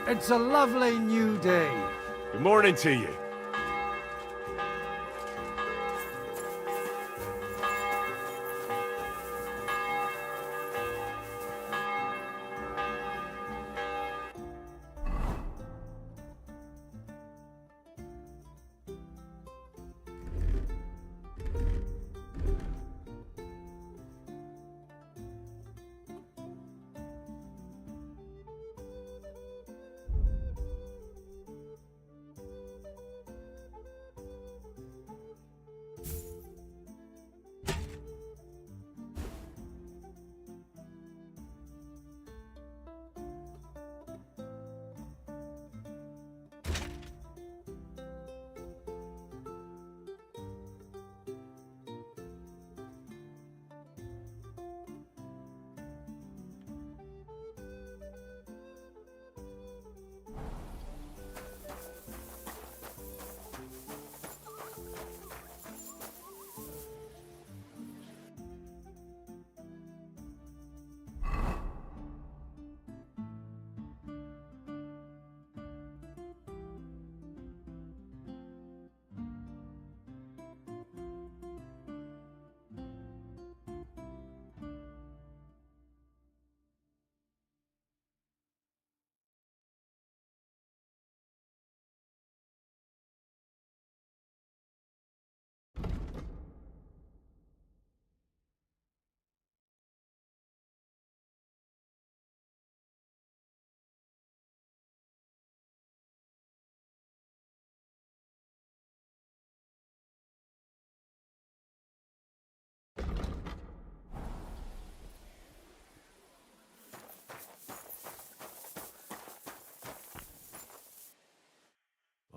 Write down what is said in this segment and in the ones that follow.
It's a lovely new day. Good morning to you.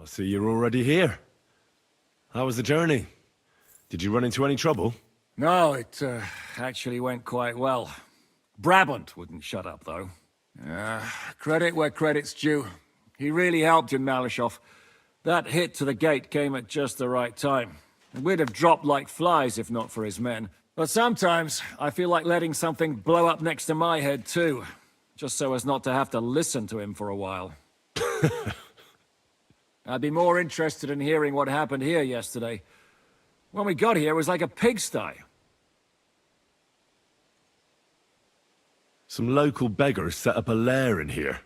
I see you're already here. How was the journey? Did you run into any trouble? No, it actually went quite well. Brabant wouldn't shut up, though. Credit where credit's due. He really helped in Malishov. That hit to the gate came at just the right time. We'd have dropped like flies if not for his men. But sometimes, I feel like letting something blow up next to my head too. Just so as not to have to listen to him for a while. I'd be more interested in hearing what happened here yesterday. When we got here, it was like a pigsty. Some local beggars set up a lair in here.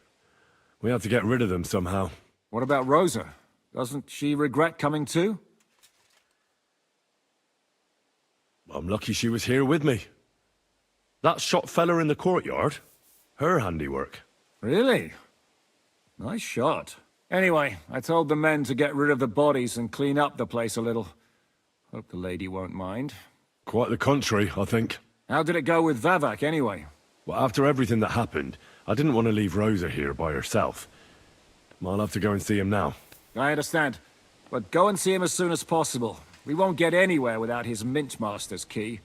We have to get rid of them somehow. What about Rosa? Doesn't she regret coming too? I'm lucky she was here with me. That shot fella in the courtyard, her handiwork. Really? Nice shot. Anyway, I told the men to get rid of the bodies and clean up the place a little. Hope the lady won't mind. Quite the contrary, I think. How did it go with Vavak, anyway? Well, after everything that happened, I didn't want to leave Rosa here by herself. I'll have to go and see him now. I understand. But go and see him as soon as possible. We won't get anywhere without his Mintmaster's key.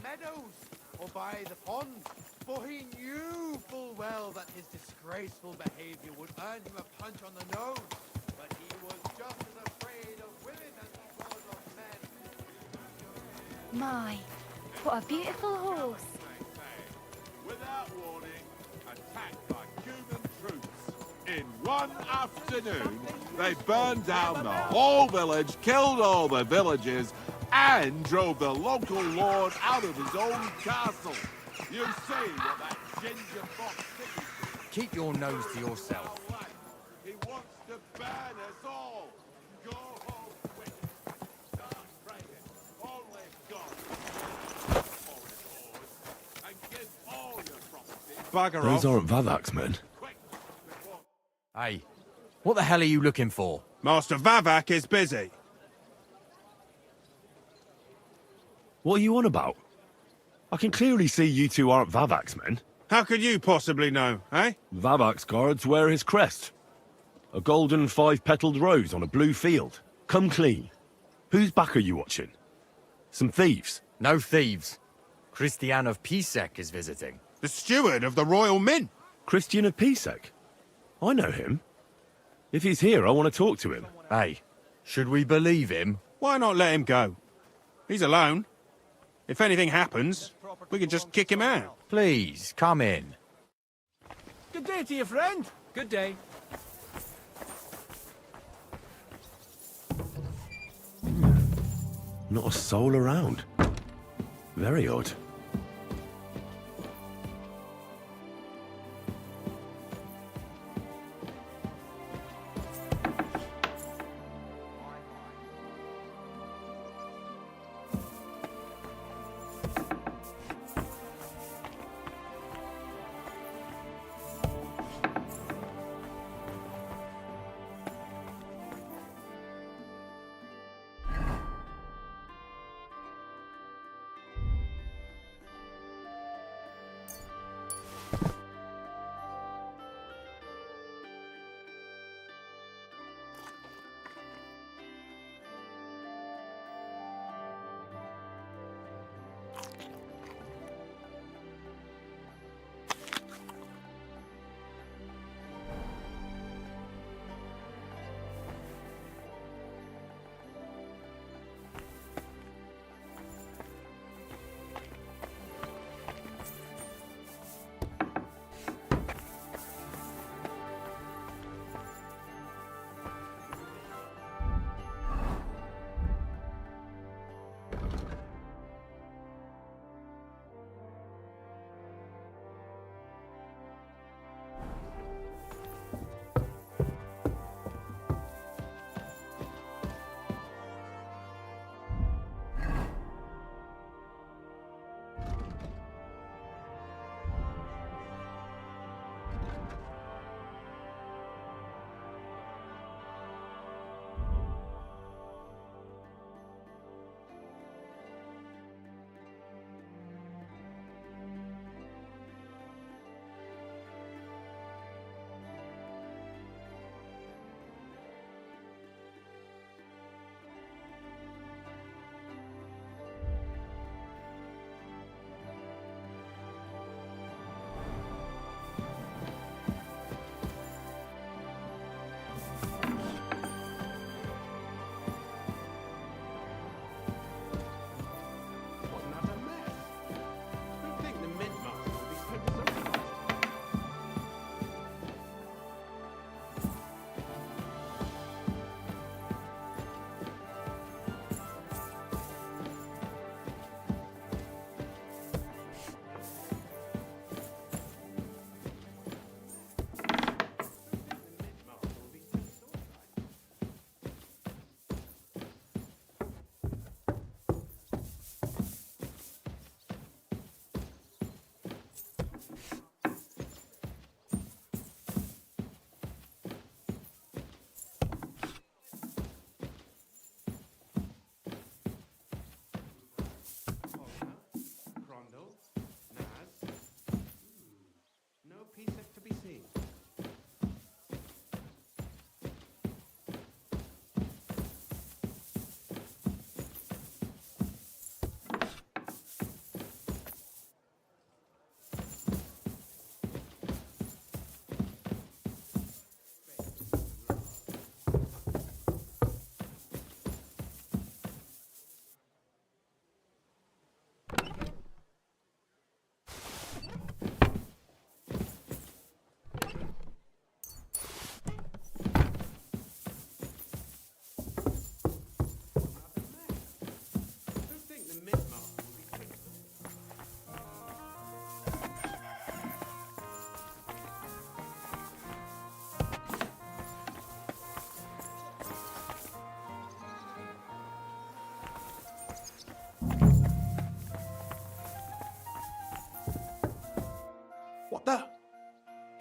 Meadows or by the pond, for he knew full well that his disgraceful behavior would earn him a punch on the nose, but he was just as afraid of women as he was of men. My, what a beautiful horse. Without warning, attacked by Cuban troops. In one afternoon, they burned down the whole village, killed all the villagers, and drove the local lord out of his own castle. You see what that ginger fox thinks. Keep your nose to yourself. He wants to us all. Go home quick. Start praying. Only God. And give all your property. Bugger Those off. aren't Vavak's men. Quick. Before Hey, what the hell are you looking for? Master Vavak is busy. What are you on about? I can clearly see you two aren't Vavak's men. How could you possibly know, eh? Vavak's guards wear his crest. A golden five-petaled rose on a blue field. Come clean. Whose back are you watching? Some thieves? No thieves. Christian of Pisek is visiting. The steward of the Royal Mint. Christian of Pisek? I know him. If he's here, I want to talk to him. Hey, should we believe him? Why not let him go? He's alone. If anything happens, we can just kick him out. Please, come in. Good day to you, friend. Good day. Not a soul around. Very odd.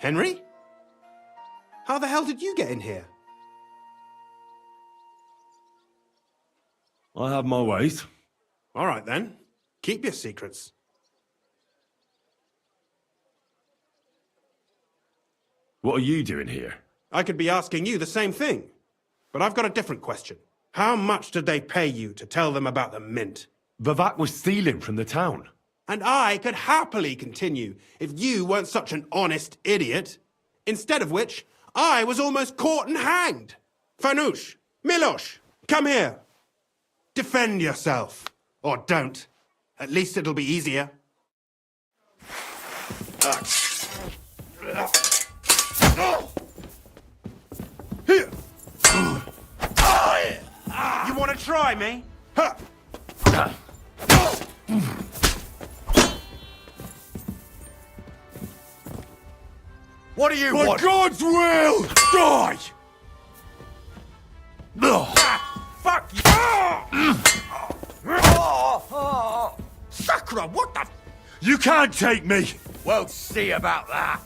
Henry? How the hell did you get in here? I have my ways. All right, then. Keep your secrets. What are you doing here? I could be asking you the same thing. But I've got a different question. How much did they pay you to tell them about the mint? Vavak was stealing from the town. And I could happily continue if you weren't such an honest idiot. Instead of which, I was almost caught and hanged. Fanush, Milosh, come here. Defend yourself. Or don't. At least it'll be easier. Here. You want to try me? Ha! What do you want? God's will! Die! Fuck you! Sakura, what the? You can't take me! We'll see about that.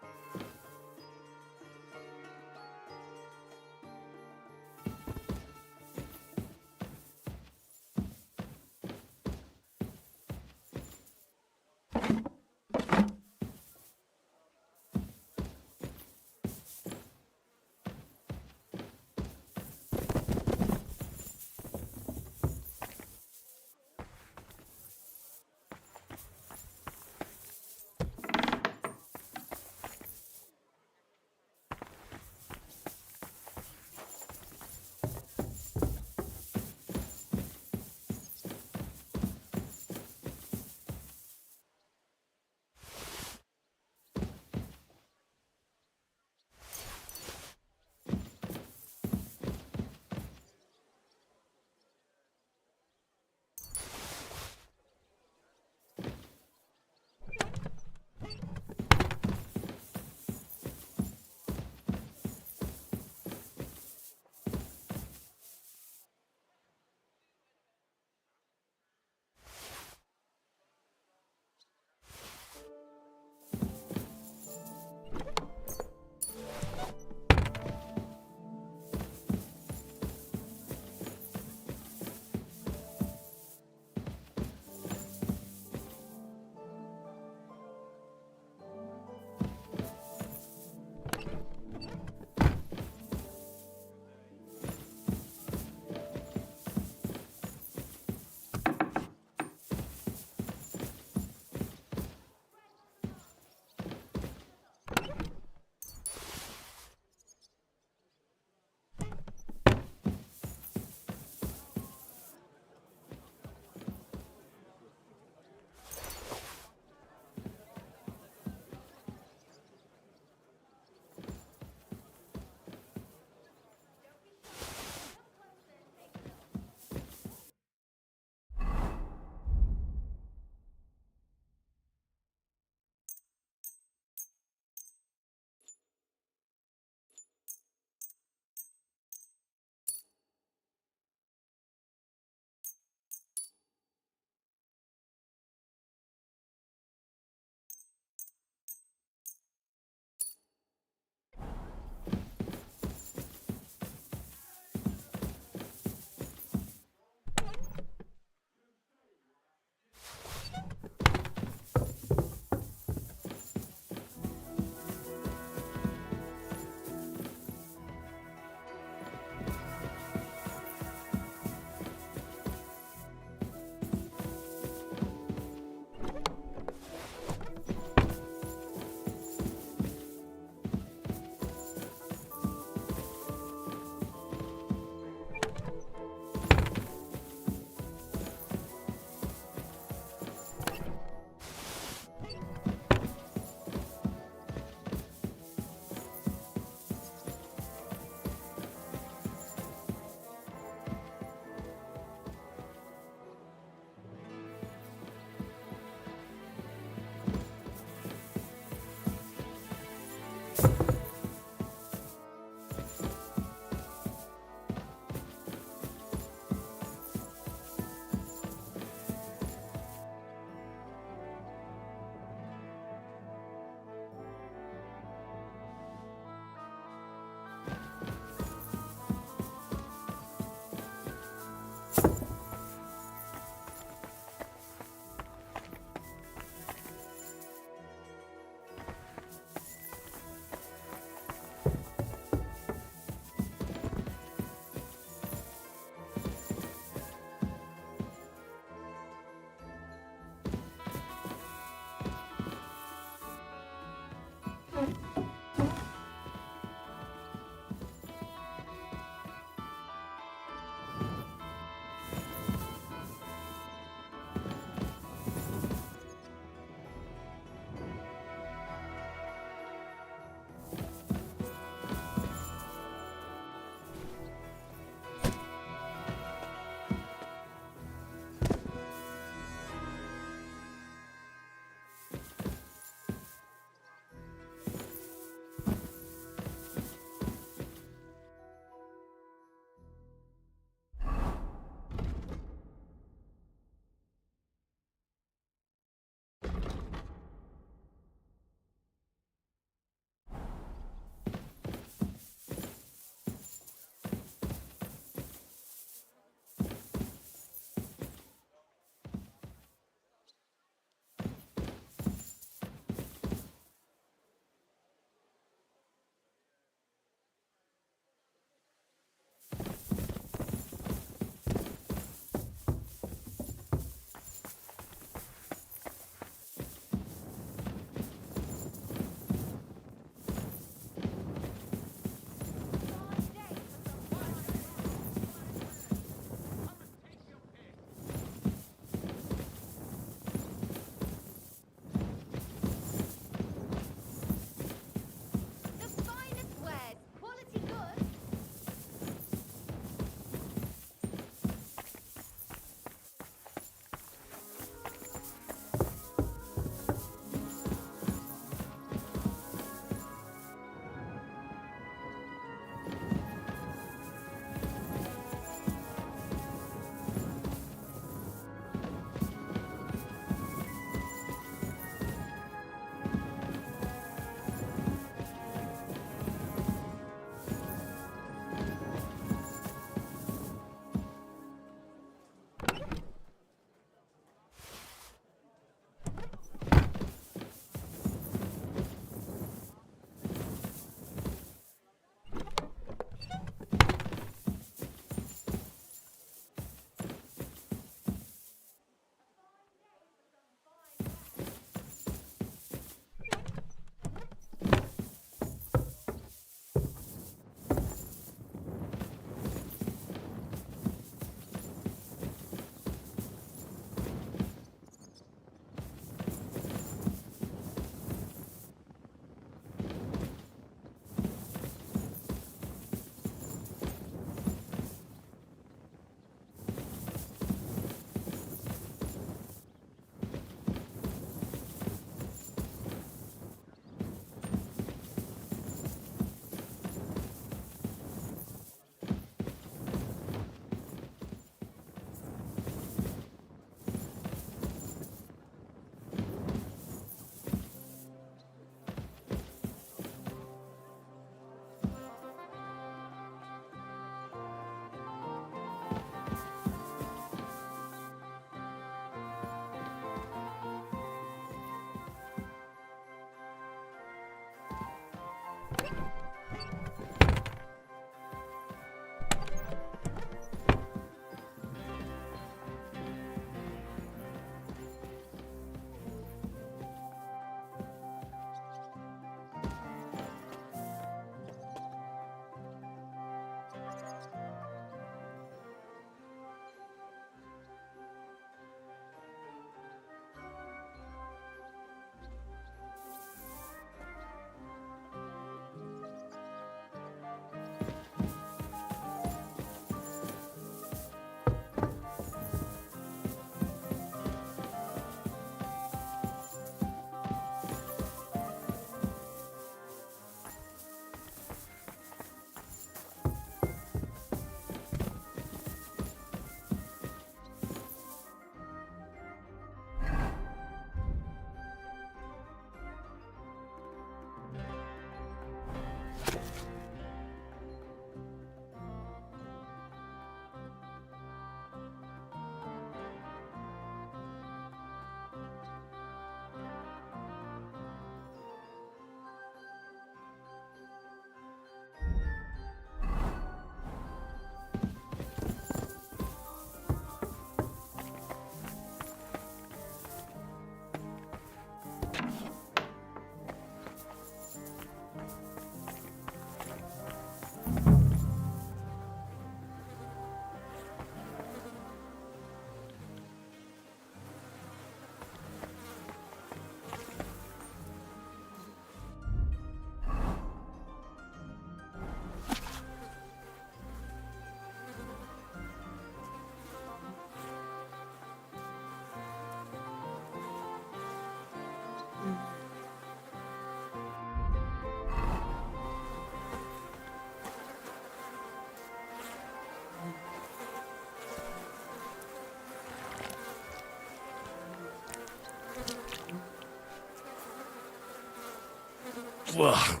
Well,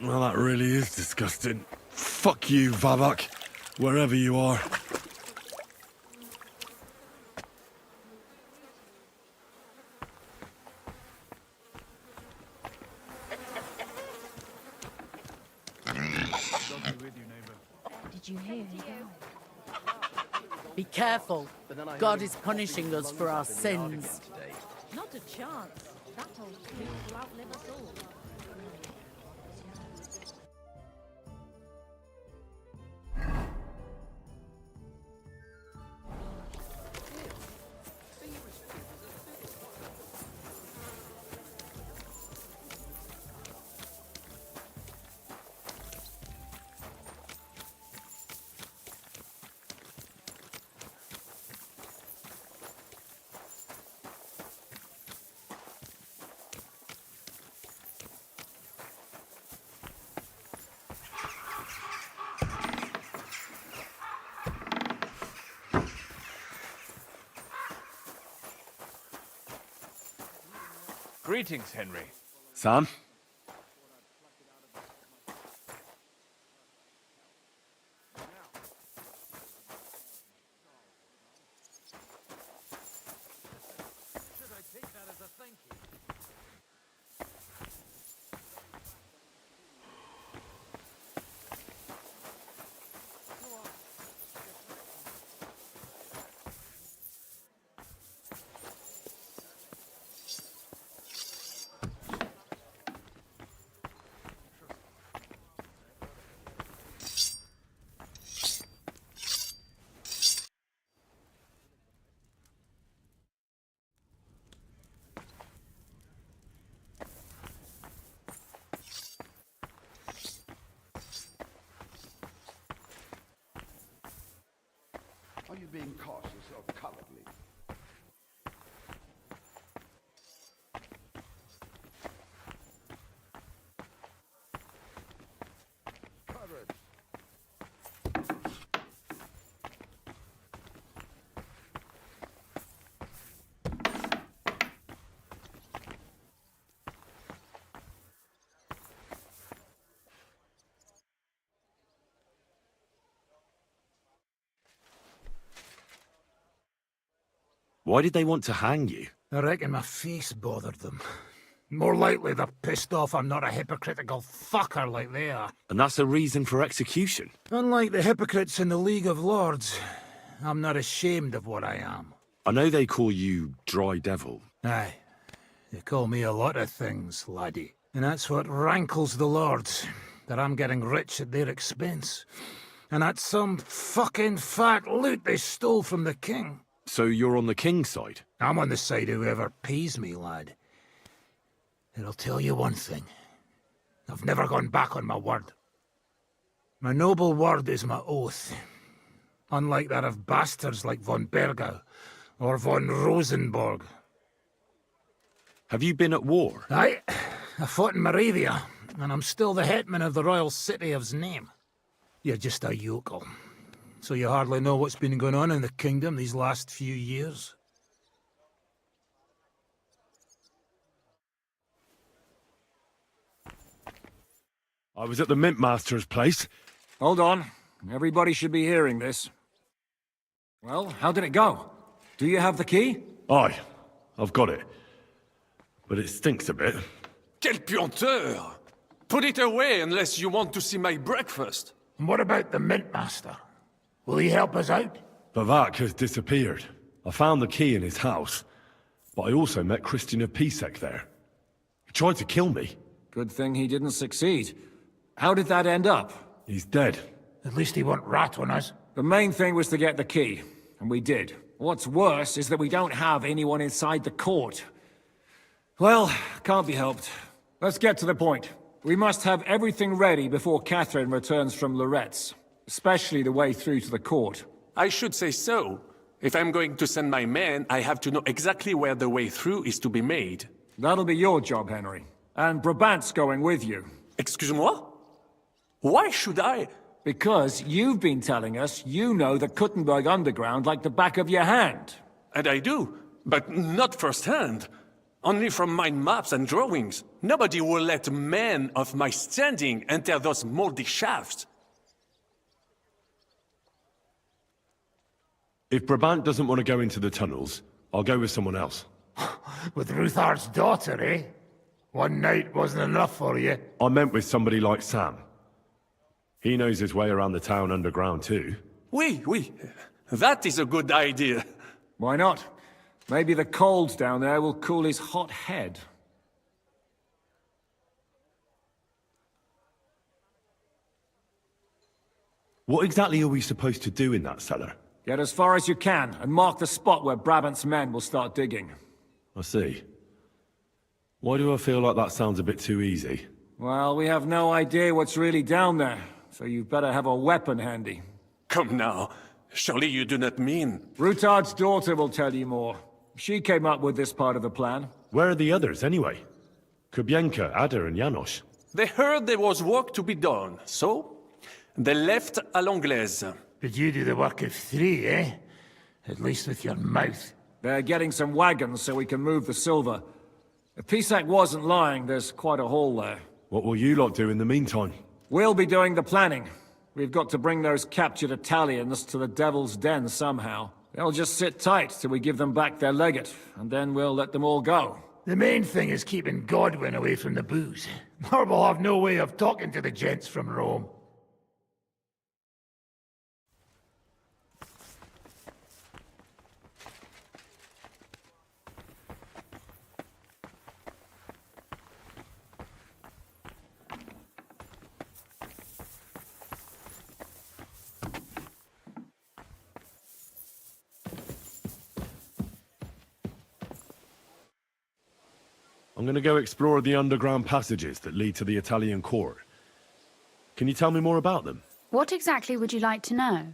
that really is disgusting. Fuck you, Vavak, wherever you are. Did you hear him go? Be careful. God is punishing us for our sins. Not a chance. That old pig will outlive us all. Greetings, Henry. Sam? Should I take that as a thank you? Are you being cautious or cowardly? Courage. Why did they want to hang you? I reckon my face bothered them. More likely they're pissed off I'm not a hypocritical fucker like they are. And that's a reason for execution? Unlike the hypocrites in the League of Lords, I'm not ashamed of what I am. I know they call you Dry Devil. Aye, they call me a lot of things, laddie. And that's what rankles the Lords, that I'm getting rich at their expense. And that's some fucking fat loot they stole from the king. So you're on the king's side? I'm on the side of whoever pays me, lad. And I'll tell you one thing. I've never gone back on my word. My noble word is my oath. Unlike that of bastards like von Bergau or von Rosenborg. Have you been at war? Aye, I fought in Moravia, and I'm still the hetman of the royal city of Znaim. You're just a yokel. So you hardly know what's been going on in the kingdom these last few years? I was at the Mint Master's place. Hold on. Everybody should be hearing this. Well, how did it go? Do you have the key? Aye, I've got it. But it stinks a bit. Quelle puanteur! Put it away unless you want to see my breakfast. And what about the Mint Master? Will he help us out? Vavak has disappeared. I found the key in his house, but I also met Christian of Pisek there. He tried to kill me. Good thing he didn't succeed. How did that end up? He's dead. At least he won't rat on us. The main thing was to get the key, and we did. What's worse is that we don't have anyone inside the court. Well, can't be helped. Let's get to the point. We must have everything ready before Catherine returns from Loretz. Especially the way through to the court. I should say so. If I'm going to send my men, I have to know exactly where the way through is to be made. That'll be your job, Henry. And Brabant's going with you. Excuse-moi? Why should I? Because you've been telling us you know the Kuttenberg underground like the back of your hand. And I do, but not firsthand. Only from my maps and drawings. Nobody will let men of my standing enter those moldy shafts. If Brabant doesn't want to go into the tunnels, I'll go with someone else. With Ruthard's daughter, eh? One night wasn't enough for you. I meant with somebody like Sam. He knows his way around the town underground too. Oui. That is a good idea. Why not? Maybe the cold down there will cool his hot head. What exactly are we supposed to do in that cellar? Get as far as you can, and mark the spot where Brabant's men will start digging. I see. Why do I feel like that sounds a bit too easy? Well, we have no idea what's really down there, so you better have a weapon handy. Come now. Surely you do not mean... Ruthard's daughter will tell you more. She came up with this part of the plan. Where are the others, anyway? Kubienka, Ada, and Janos. They heard there was work to be done, so... they left à l'anglaise. But you do the work of 3, eh? At least with your mouth. They're getting some wagons so we can move the silver. If Pisak wasn't lying, there's quite a hole there. What will you lot do in the meantime? We'll be doing the planning. We've got to bring those captured Italians to the Devil's Den somehow. They'll just sit tight till we give them back their legate, and then we'll let them all go. The main thing is keeping Godwin away from the booze. Or we'll have no way of talking to the gents from Rome. I'm going to go explore the underground passages that lead to the Italian court. Can you tell me more about them? What exactly would you like to know?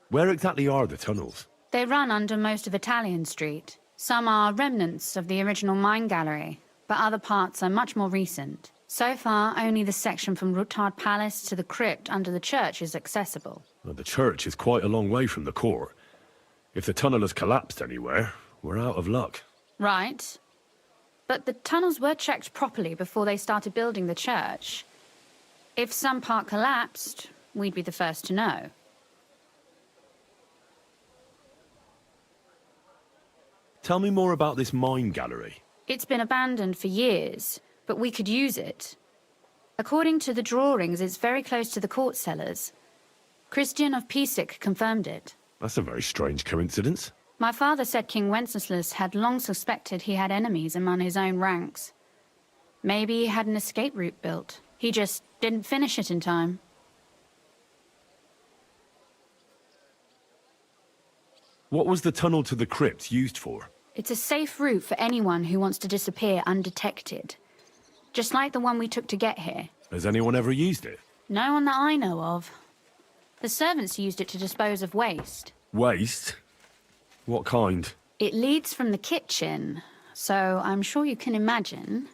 Where exactly are the tunnels? They run under most of Italian Street. Some are remnants of the original mine gallery, but other parts are much more recent. So far, only the section from Ruthard Palace to the crypt under the church is accessible. Well, the church is quite a long way from the court. If the tunnel has collapsed anywhere, we're out of luck. Right. But the tunnels were checked properly before they started building the church. If some part collapsed, we'd be the first to know. Tell me more about this mine gallery. It's been abandoned for years, but we could use it. According to the drawings, it's very close to the court cellars. Christian of Pisak confirmed it. That's a very strange coincidence. My father said King Wenceslas had long suspected he had enemies among his own ranks. Maybe he had an escape route built. He just didn't finish it in time. What was the tunnel to the crypt used for? It's a safe route for anyone who wants to disappear undetected. Just like the one we took to get here. Has anyone ever used it? No one that I know of. The servants used it to dispose of waste. Waste? What kind? It leads from the kitchen, so I'm sure you can imagine.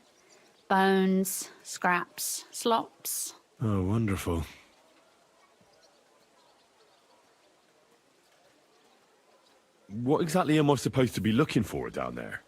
Bones, scraps, slops. Oh, wonderful. What exactly am I supposed to be looking for down there?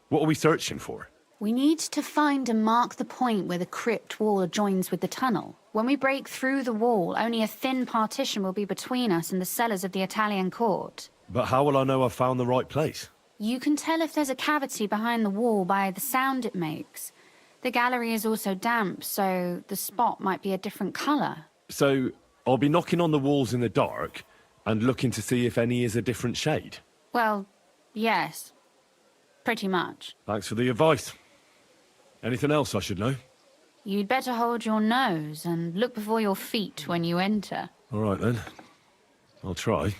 What are we searching for? We need to find and mark the point where the crypt wall joins with the tunnel. When we break through the wall, only a thin partition will be between us and the cellars of the Italian court. But how will I know I've found the right place? You can tell if there's a cavity behind the wall by the sound it makes. The gallery is also damp, so the spot might be a different colour. So, I'll be knocking on the walls in the dark and looking to see if any is a different shade? Well, yes. Pretty much. Thanks for the advice. Anything else I should know? You'd better hold your nose and look before your feet when you enter. All right, then. I'll try.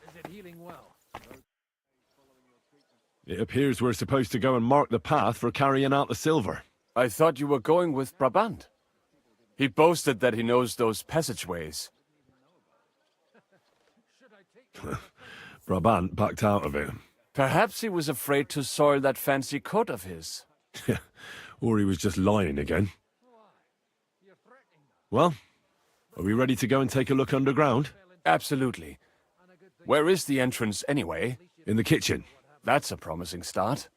Is it healing well? It appears we're supposed to go and mark the path for carrying out the silver. I thought you were going with Brabant. He boasted that he knows those passageways. Brabant backed out of it. Perhaps he was afraid to soil that fancy coat of his. Or he was just lying again. Well, are we ready to go and take a look underground? Absolutely. Where is the entrance anyway? In the kitchen. That's a promising start.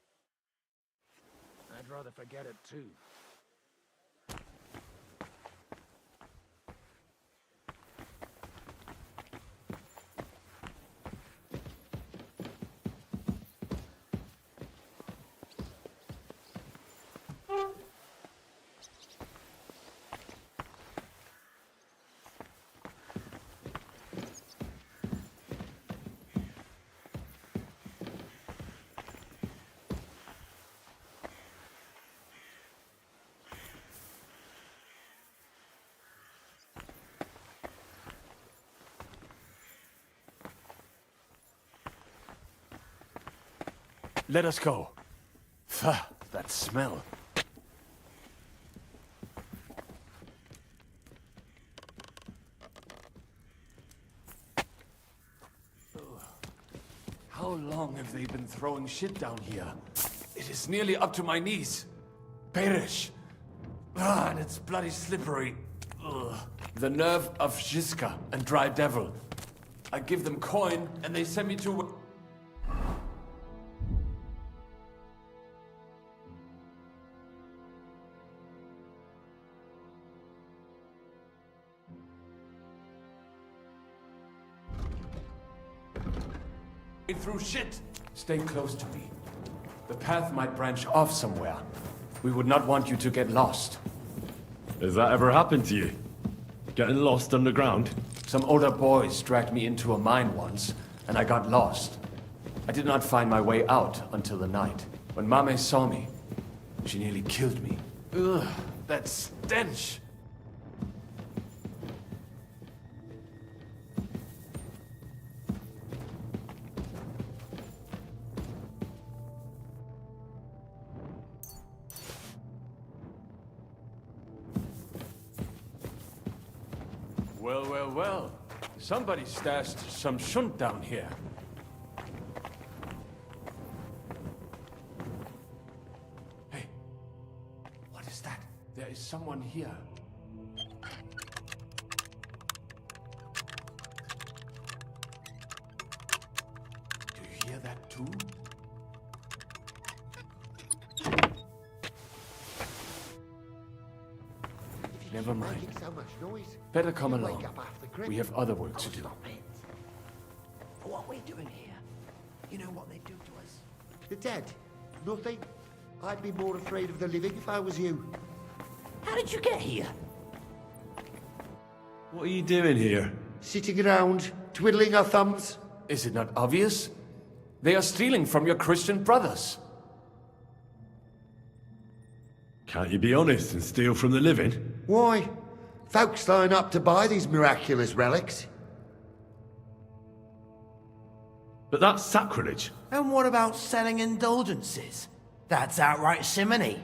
I'd rather forget it too. Let us go. Pho, that smell. How long have they been throwing shit down here? It is nearly up to my knees. Perish. And it's bloody slippery. Ugh. The nerve of Jiska and Dry Devil. I give them coin and they send me to... through shit. Stay close to me. The path might branch off somewhere. We would not want you to get lost. Has that ever happened to you? Getting lost underground? Some older boys dragged me into a mine once, and I got lost. I did not find my way out until the night. When Mame saw me, she nearly killed me. Ugh, that stench! Well, well, well. Somebody stashed some shunt down here. Hey, what is that? There is someone here. Do you hear that too? Never mind. Better come along. We have other work to do. What are we doing here? You know what they do to us? The dead? Nothing. I'd be more afraid of the living if I was you. How did you get here? What are you doing here? Sitting around, twiddling our thumbs. Is it not obvious? They are stealing from your Christian brothers. Can't you be honest and steal from the living? Why? Folks line up to buy these miraculous relics. But that's sacrilege. And what about selling indulgences? That's outright simony.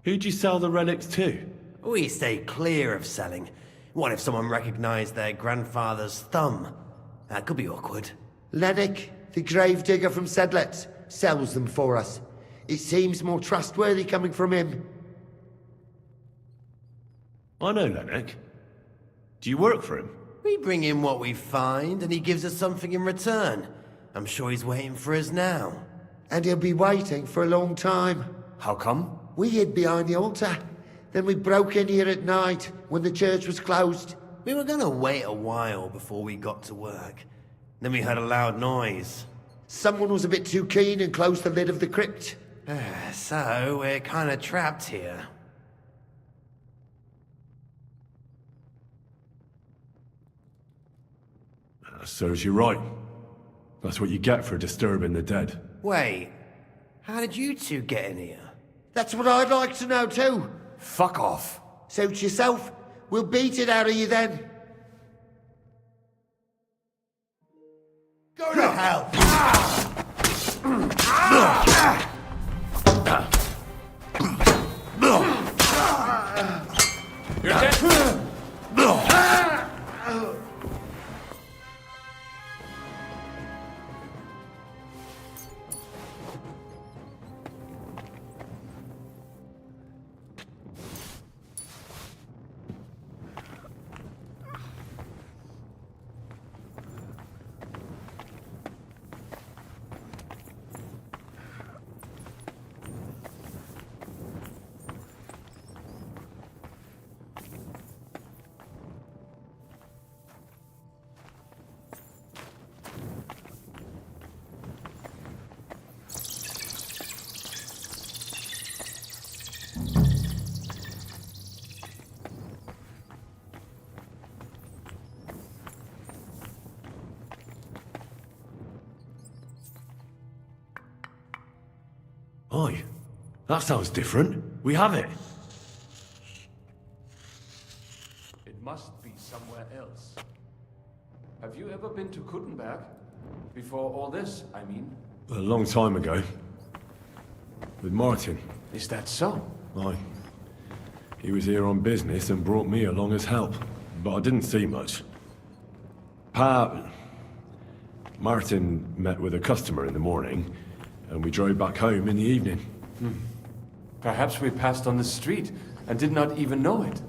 Who'd you sell the relics to? We stay clear of selling. What if someone recognized their grandfather's thumb? That could be awkward. Lennox, the gravedigger from Sedlet, sells them for us. It seems more trustworthy coming from him. I know Lennox. Do you work for him? We bring him what we find, and he gives us something in return. I'm sure he's waiting for us now. And he'll be waiting for a long time. How come? We hid behind the altar. Then we broke in here at night, when the church was closed. We were gonna wait a while before we got to work. Then we heard a loud noise. Someone was a bit too keen and closed the lid of the crypt. So, we're kinda trapped here. Serves you right. That's what you get for disturbing the dead. Wait, how did you two get in here? That's what I'd like to know too. Fuck off. Suit yourself. We'll beat it out of you then. Go to hell! You're dead. Aye. That sounds different. We have it. It must be somewhere else. Have you ever been to Kuttenberg? Before all this, I mean. A long time ago. With Martin. Is that so? Aye. He was here on business and brought me along as help. But I didn't see much. Martin met with a customer in the morning, and we drove back home in the evening. Perhaps we passed on the street and did not even know it.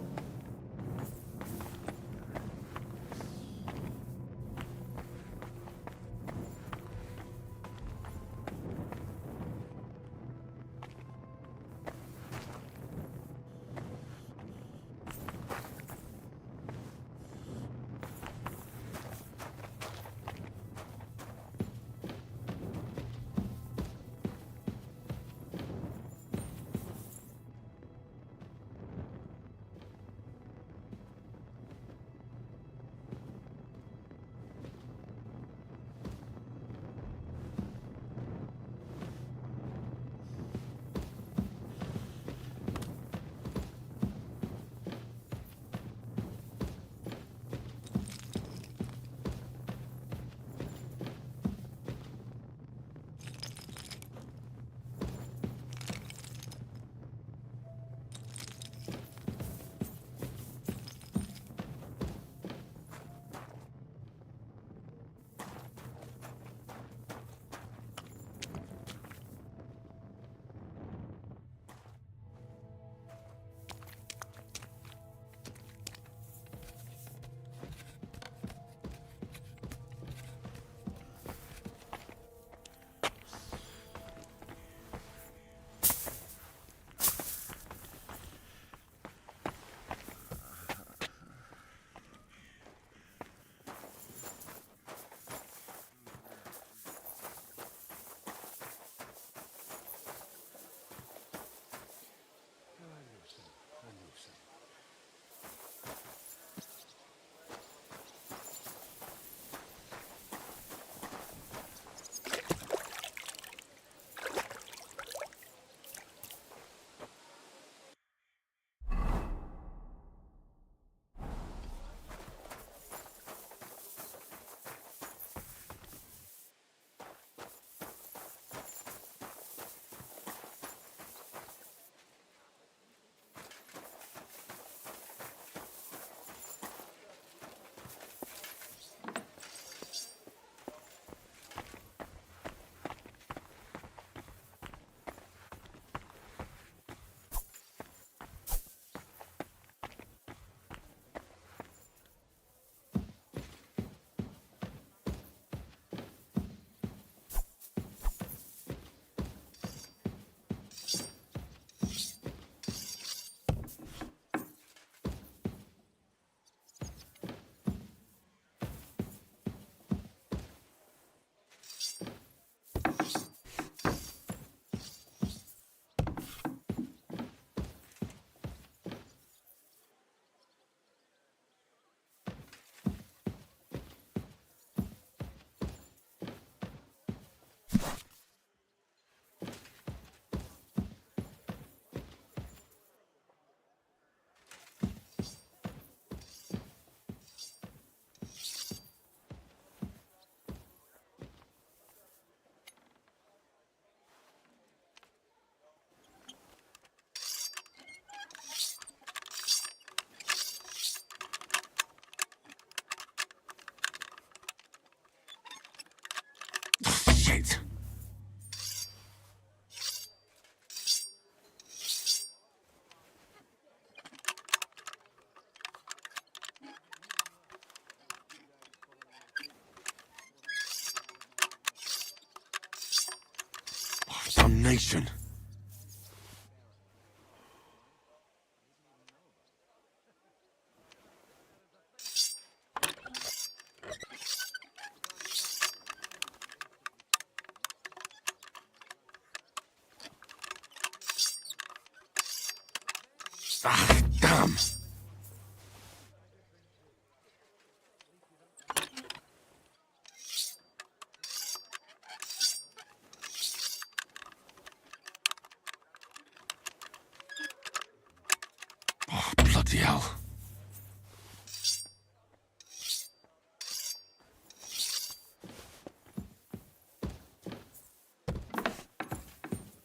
Shit! Damnation! Ah, damn!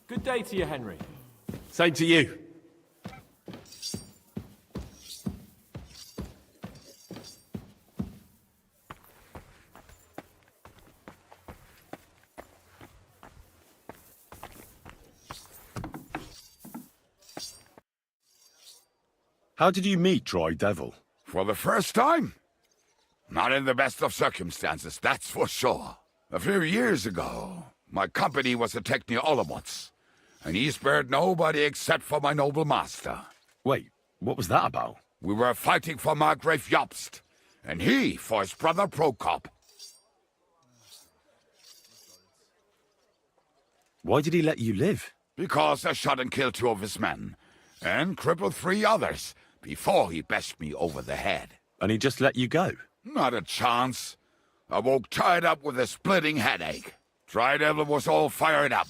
Good day to you, Henry. Same to you. How did you meet Dry Devil? For the first time? Not in the best of circumstances, that's for sure. A few years ago, my company was attacked near Olomouc, and he spared nobody except for my noble master. Wait, what was that about? We were fighting for Margrave Jobst, and he for his brother Prokop. Why did he let you live? Because I shot and killed 2 of his men, and crippled 3 others, before he bashed me over the head. And he just let you go? Not a chance. I woke tied up with a splitting headache. Dry Devil was all fired up,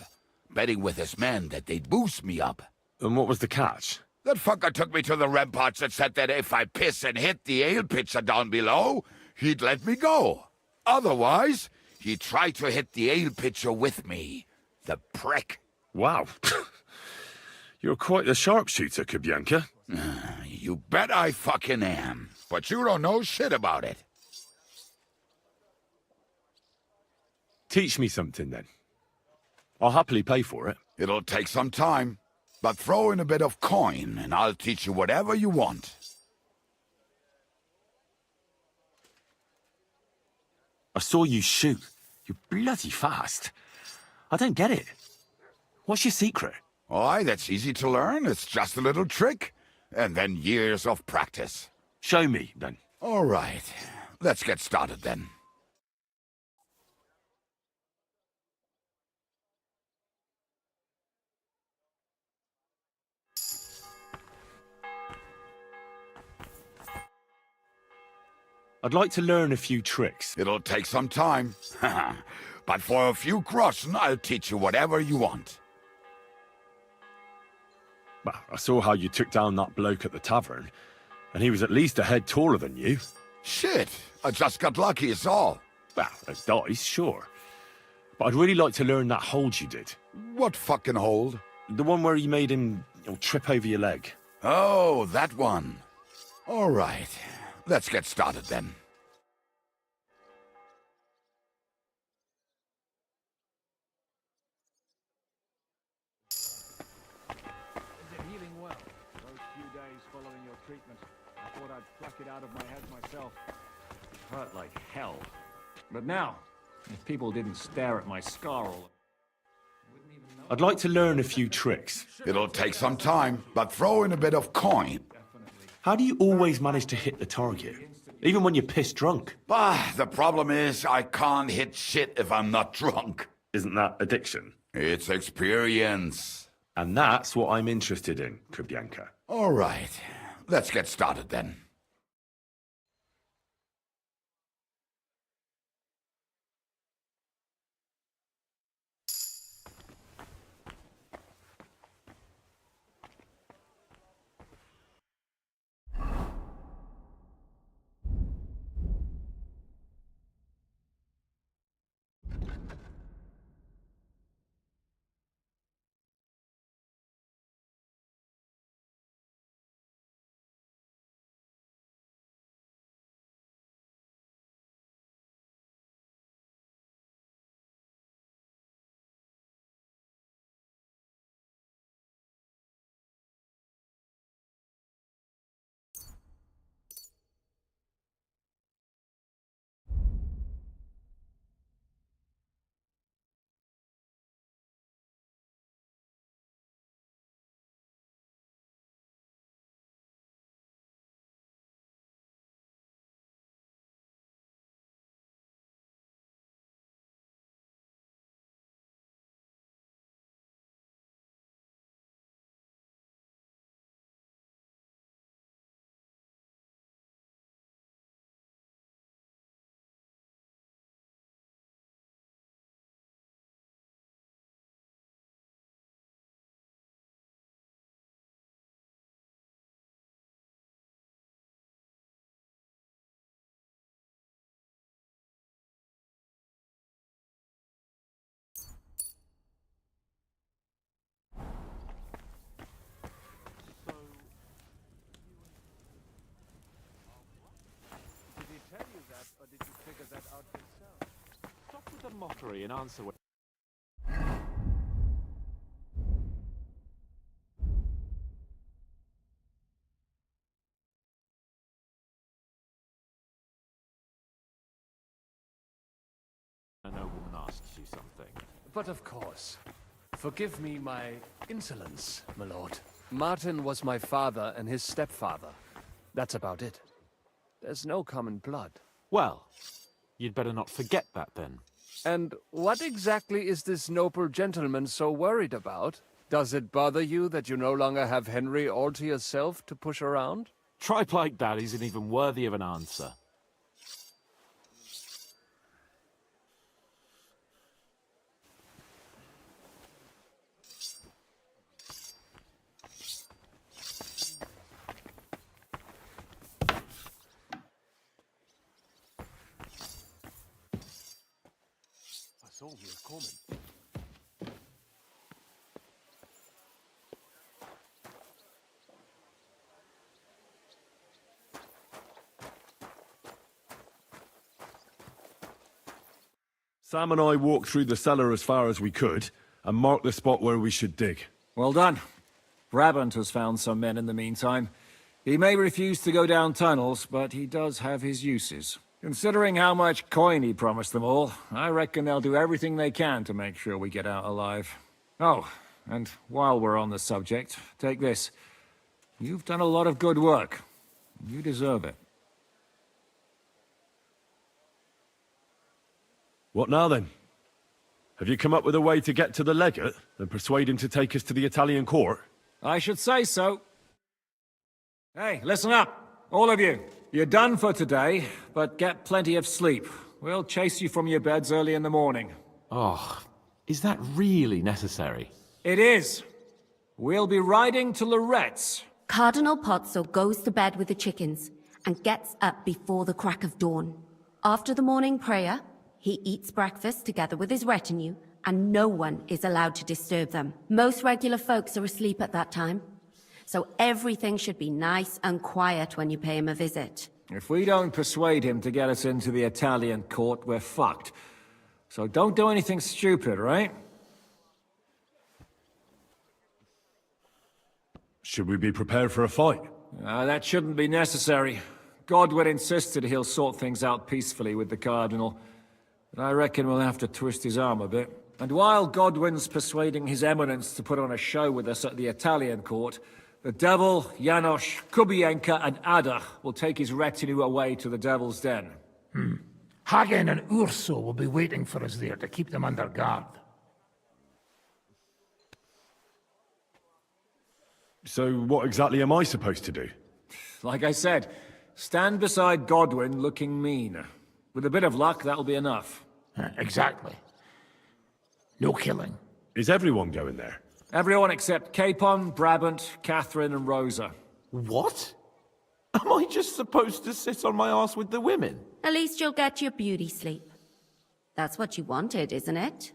betting with his men that they'd boost me up. And what was the catch? That fucker took me to the ramparts and said that if I piss and hit the ale pitcher down below, he'd let me go. Otherwise, he'd try to hit the ale pitcher with me. The prick. Wow. You're quite the sharpshooter, Kubyanka. You bet I fucking am. But you don't know shit about it. Teach me something, then. I'll happily pay for it. It'll take some time. But throw in a bit of coin, and I'll teach you whatever you want. I saw you shoot. You're bloody fast. I don't get it. What's your secret? Aye, that's easy to learn. It's just a little trick. And then years of practice. Show me, then. All right. Let's get started, then. I'd like to learn a few tricks. It'll take some time. But for a few groschen, I'll teach you whatever you want. Well, I saw how you took down that bloke at the tavern, and he was at least a head taller than you. Shit, I just got lucky, is all. Well, a dice, sure. But I'd really like to learn that hold you did. What fucking hold? The one where you made him trip over your leg. Oh, that one. All right, let's get started then. Pluck it out of my head myself. It hurt like hell. But now, if people didn't stare at my scar all... I'd like to learn a few tricks. It'll take some time, but throw in a bit of coin. How do you always manage to hit the target? Even when you're pissed drunk? The problem is I can't hit shit if I'm not drunk. Isn't that addiction? It's experience. And that's what I'm interested in, Kubyanka. All right, let's get started then. mockery in answer. A nobleman asks you something. But of course. Forgive me my insolence, my lord. Martin was my father and his stepfather. That's about it. There's no common blood. Well, you'd better not forget that then. And what exactly is this noble gentleman so worried about? Does it bother you that you no longer have Henry all to yourself to push around? Tripe like that isn't even worthy of an answer. I saw you coming. Sam and I walked through the cellar as far as we could, and marked the spot where we should dig. Well done. Brabant has found some men in the meantime. He may refuse to go down tunnels, but he does have his uses. Considering how much coin he promised them all, I reckon they'll do everything they can to make sure we get out alive. Oh, and while we're on the subject, take this. You've done a lot of good work. You deserve it. What now then? Have you come up with a way to get to the legate and persuade him to take us to the Italian court? I should say so. Hey, listen up, all of you. You're done for today, but get plenty of sleep. We'll chase you from your beds early in the morning. Oh, is that really necessary? It is. We'll be riding to Lorette's. Cardinal Pozzo goes to bed with the chickens and gets up before the crack of dawn. After the morning prayer, he eats breakfast together with his retinue, and no one is allowed to disturb them. Most regular folks are asleep at that time, so everything should be nice and quiet when you pay him a visit. If we don't persuade him to get us into the Italian court, we're fucked. So don't do anything stupid, right? Should we be prepared for a fight? That shouldn't be necessary. Godwin insisted he'll sort things out peacefully with the Cardinal. But I reckon we'll have to twist his arm a bit. And while Godwin's persuading His Eminence to put on a show with us at the Italian court, the Devil, Janosch, Kubienka, and Ada will take his retinue away to the Devil's Den. Hagen and Urso will be waiting for us there to keep them under guard. So what exactly am I supposed to do? Like I said, stand beside Godwin looking mean. With a bit of luck, that'll be enough. Exactly. No killing. Is everyone going there? Everyone except Capon, Brabant, Catherine, and Rosa. What? Am I just supposed to sit on my ass with the women? At least you'll get your beauty sleep. That's what you wanted, isn't it?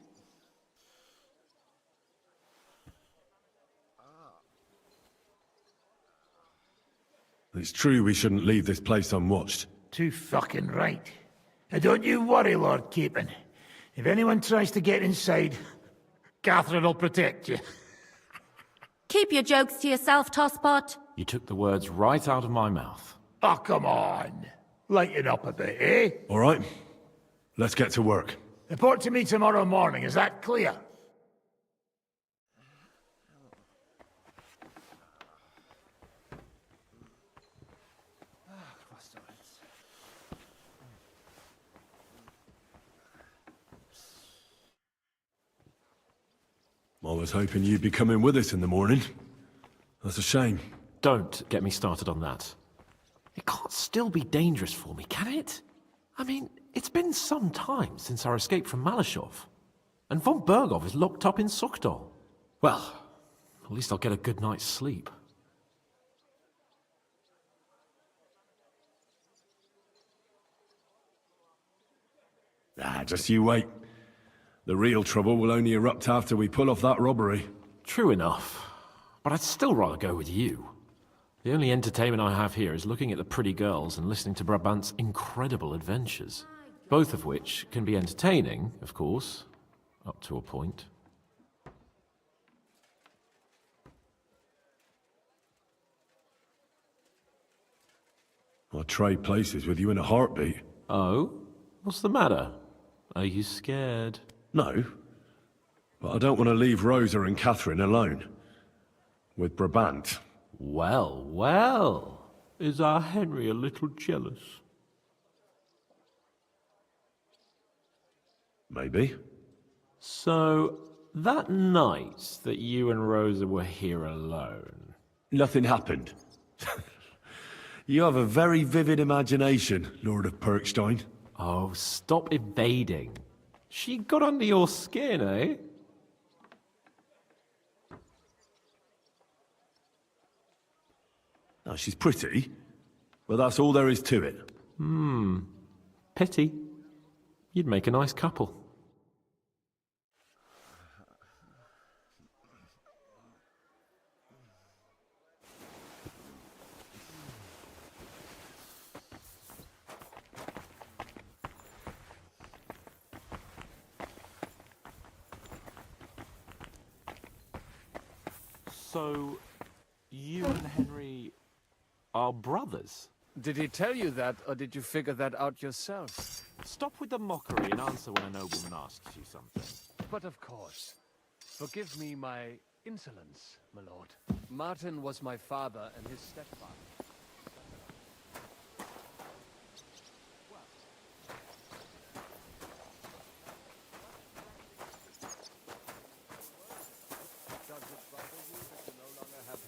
It's true we shouldn't leave this place unwatched. Too fucking right. Now don't you worry, Lord Capon. If anyone tries to get inside, Catherine will protect you. Keep your jokes to yourself, Tosspot. You took the words right out of my mouth. Oh, come on. Lighten up a bit, eh? All right. Let's get to work. Report to me tomorrow morning, is that clear? I was hoping you'd be coming with us in the morning. That's a shame. Don't get me started on that. It can't still be dangerous for me, can it? I mean, it's been some time since our escape from Malashov. And von Bergov is locked up in Suchdol. Well, at least I'll get a good night's sleep. Just you wait. The real trouble will only erupt after we pull off that robbery. True enough. But I'd still rather go with you. The only entertainment I have here is looking at the pretty girls and listening to Brabant's incredible adventures. Both of which can be entertaining, of course, up to a point. I'd trade places with you in a heartbeat. Oh? What's the matter? Are you scared? No. But I don't want to leave Rosa and Catherine alone. With Brabant. Well, well. Is our Henry a little jealous? Maybe. So, that night that you and Rosa were here alone... Nothing happened. You have a very vivid imagination, Lord of Perkstein. Oh, stop evading. She got under your skin, eh? Oh, she's pretty, but that's all there is to it. Pity. You'd make a nice couple. So, you and Henry are brothers? Did he tell you that, or did you figure that out yourself? Stop with the mockery and answer when a nobleman asks you something. But of course. Forgive me my insolence, my lord. Martin was my father and his stepfather.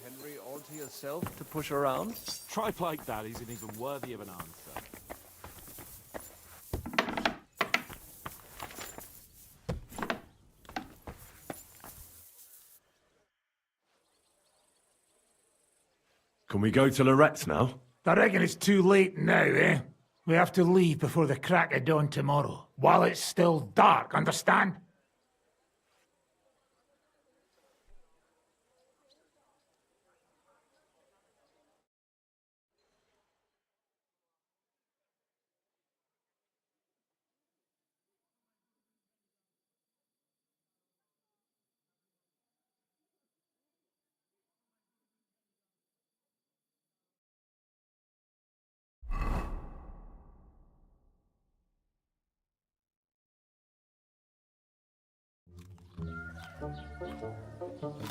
Henry all to yourself to push around? Tripe like that isn't even worthy of an answer. Can we go to Lorette's now? I reckon it's too late now, eh? We have to leave before the crack of dawn tomorrow, while it's still dark, understand?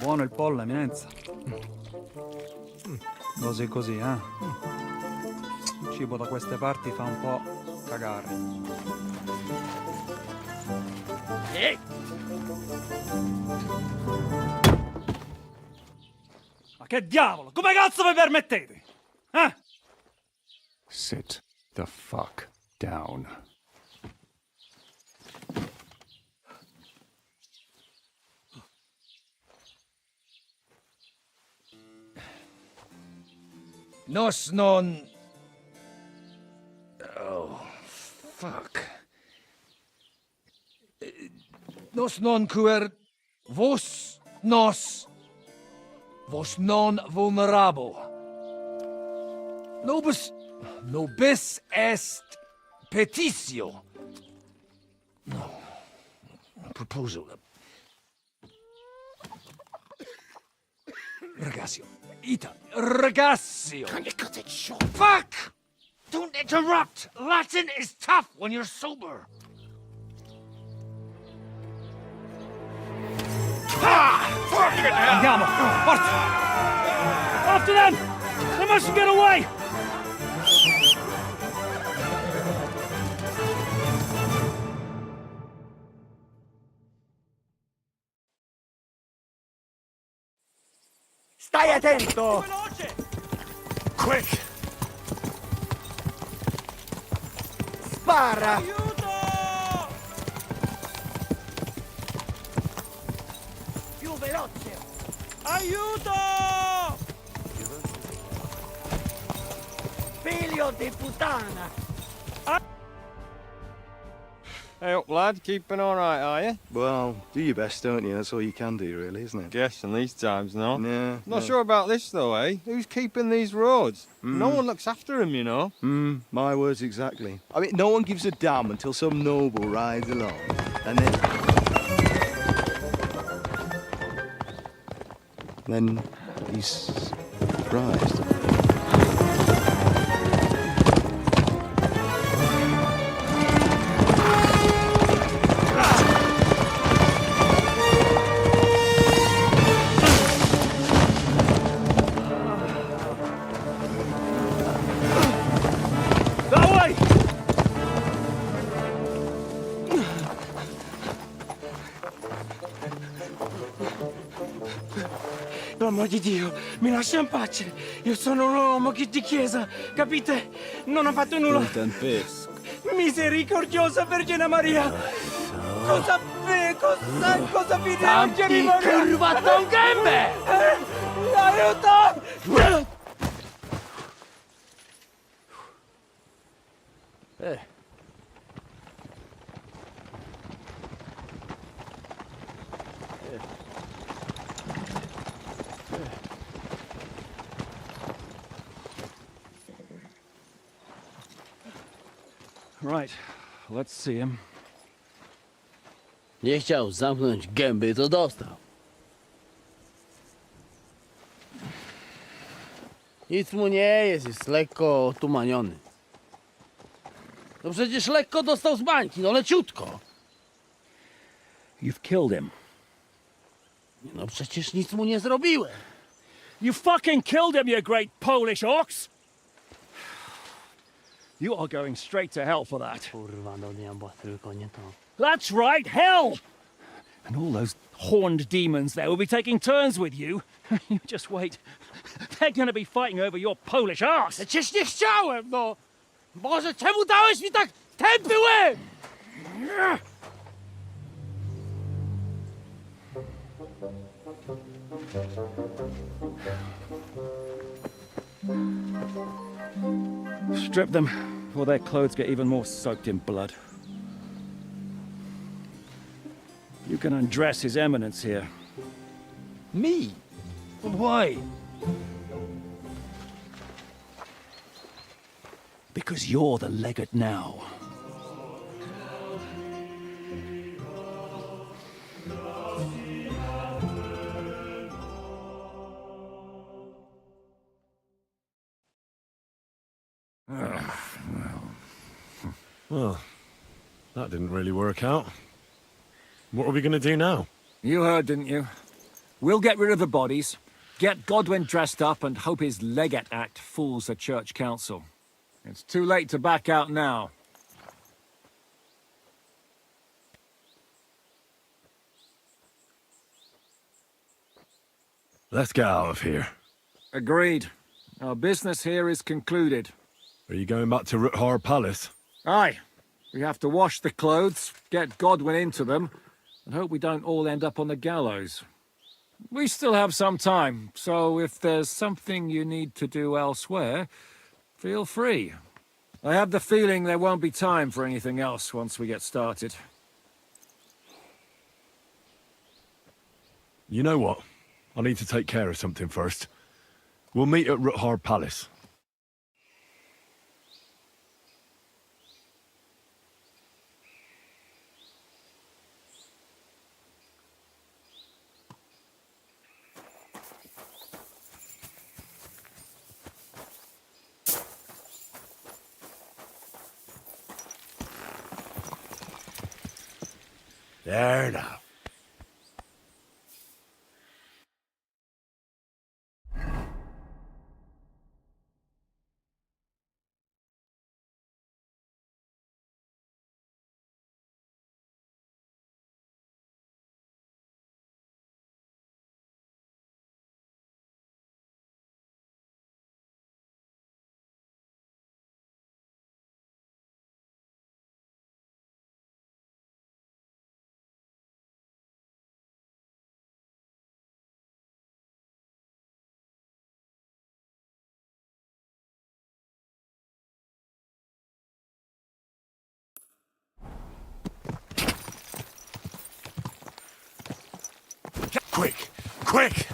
Buono il pollo, eminenza. Così così, eh? Il cibo da queste parti fa un po' cagare. Ma che diavolo? Come cazzo vi permettete? Eh? Sit the fuck down. Nos non... Oh, fuck. Nos non vos non vulnerable. Nobis est petitio. No. Proposal. Ragazio. Ita. Ragazio. Can you cut it short? Fuck! Don't interrupt! Latin is tough when you're sober. Ah! Fucking hell! Andiamo! Forza! After them! They mustn't get away! Stai attento! Quick! Spara! Più veloce! Aiuto! Figlio di puttana! Hey up, lad. Keeping all right, are you? Well, do your best, don't you? That's all you can do, really, isn't it? Guess in these times, no. Yeah. Not sure about this, though, eh? Who's keeping these roads? No one looks after them, you know. My words exactly. I mean, no one gives a damn until some noble rides along, and then he's surprised. Per amor di Dio, mi lascia in pace. Io sono un uomo di chiesa, capite? Non ho fatto nulla. Misericordiosa Vergine Maria! Cosa vi devo Maria? curvato un gambe! Aiuto! Right, let's see him. Nie chciał zamknąć gęby, to dostał. Nic mu nie jest lekko otumaniony. No przecież lekko dostał z bańki, no leciutko. You've killed him. No przecież nic mu nie zrobiłem. You fucking killed him, you great Polish ox! You are going straight to hell for that. Kurwa, do diabła, tylko nie to. That's right, hell! And all those horned demons there will be taking turns with you. You just wait. They're gonna be fighting over your Polish arse. Przecież nie chciałem, no! Boże, czemu dałeś mi tak tępy łeb? Strip them, or their clothes get even more soaked in blood. You can undress His Eminence here. Me? Why? Because you're the legate now. Well, that didn't really work out. What are we going to do now? You heard, didn't you? We'll get rid of the bodies, get Godwin dressed up, and hope his Legate Act fools the Church Council. It's too late to back out now. Let's get out of here. Agreed. Our business here is concluded. Are you going back to Ruthard Palace? Aye. We have to wash the clothes, get Godwin into them, and hope we don't all end up on the gallows. We still have some time, so if there's something you need to do elsewhere, feel free. I have the feeling there won't be time for anything else once we get started. You know what? I need to take care of something first. We'll meet at Ruthard Palace. There now. Quick! Quick!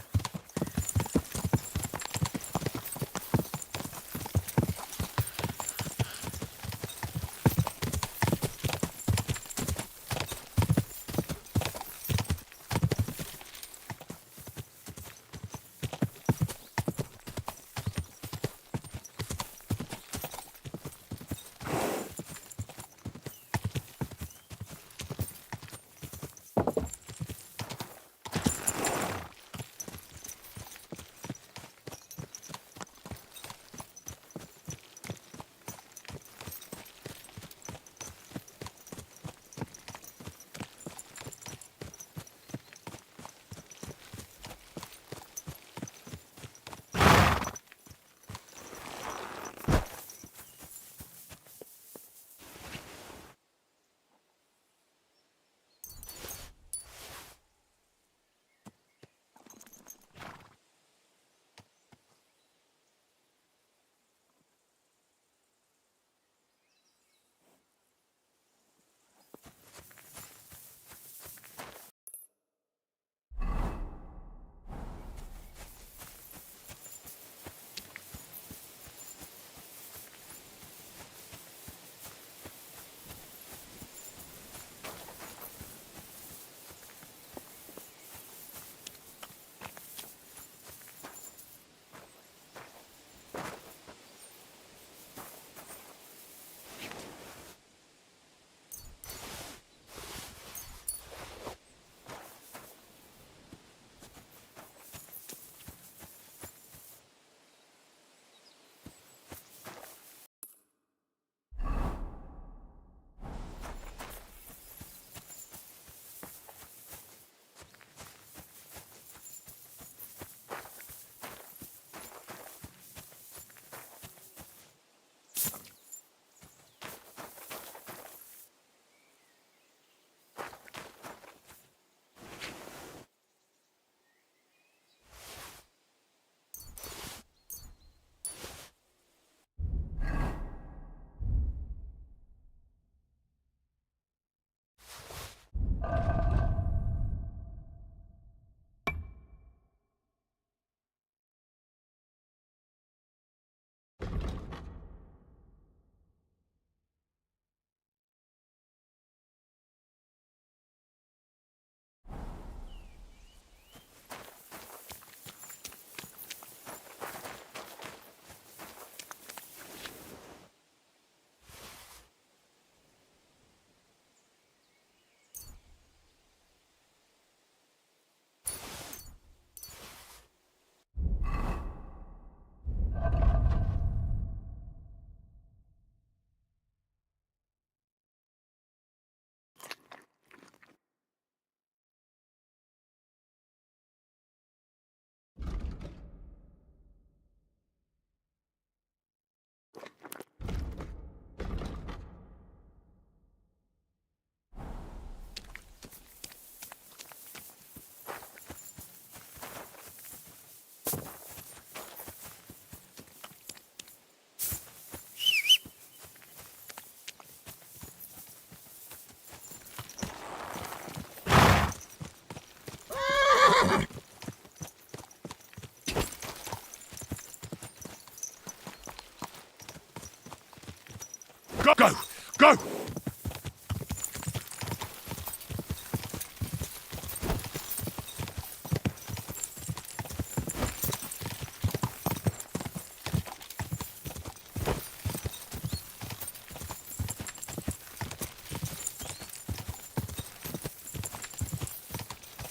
Go! Go!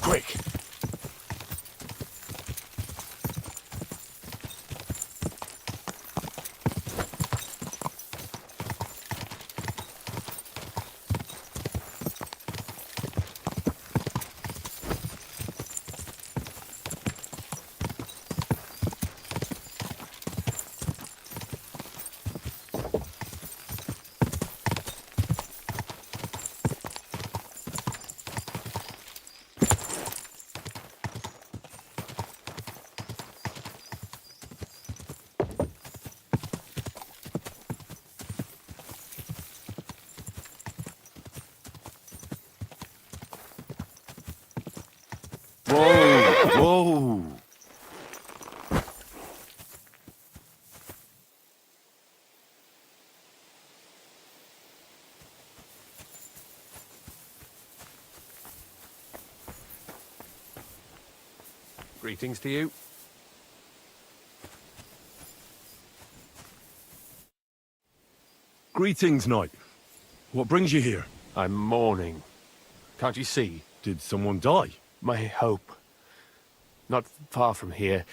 Quick! Greetings to you. Greetings, knight. What brings you here? I'm mourning. Can't you see? Did someone die? My hope. Not far from here,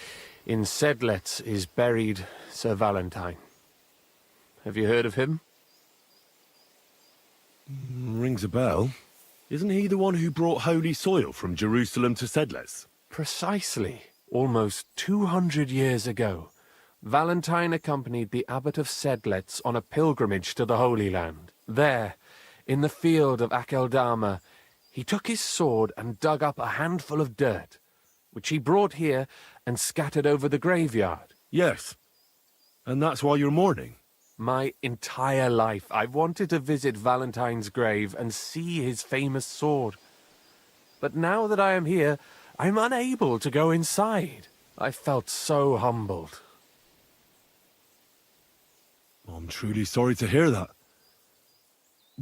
in Sedlets, is buried Sir Valentine. Have you heard of him? Rings a bell. Isn't he the one who brought holy soil from Jerusalem to Sedlets? Precisely. Almost 200 years ago, Valentine accompanied the abbot of Sedlets on a pilgrimage to the Holy Land. There, in the field of Akeldama, he took his sword and dug up a handful of dirt, which he brought here and scattered over the graveyard. Yes. And that's why you're mourning? My entire life, I've wanted to visit Valentine's grave and see his famous sword. But now that I am here, I'm unable to go inside. I felt so humbled. I'm truly sorry to hear that.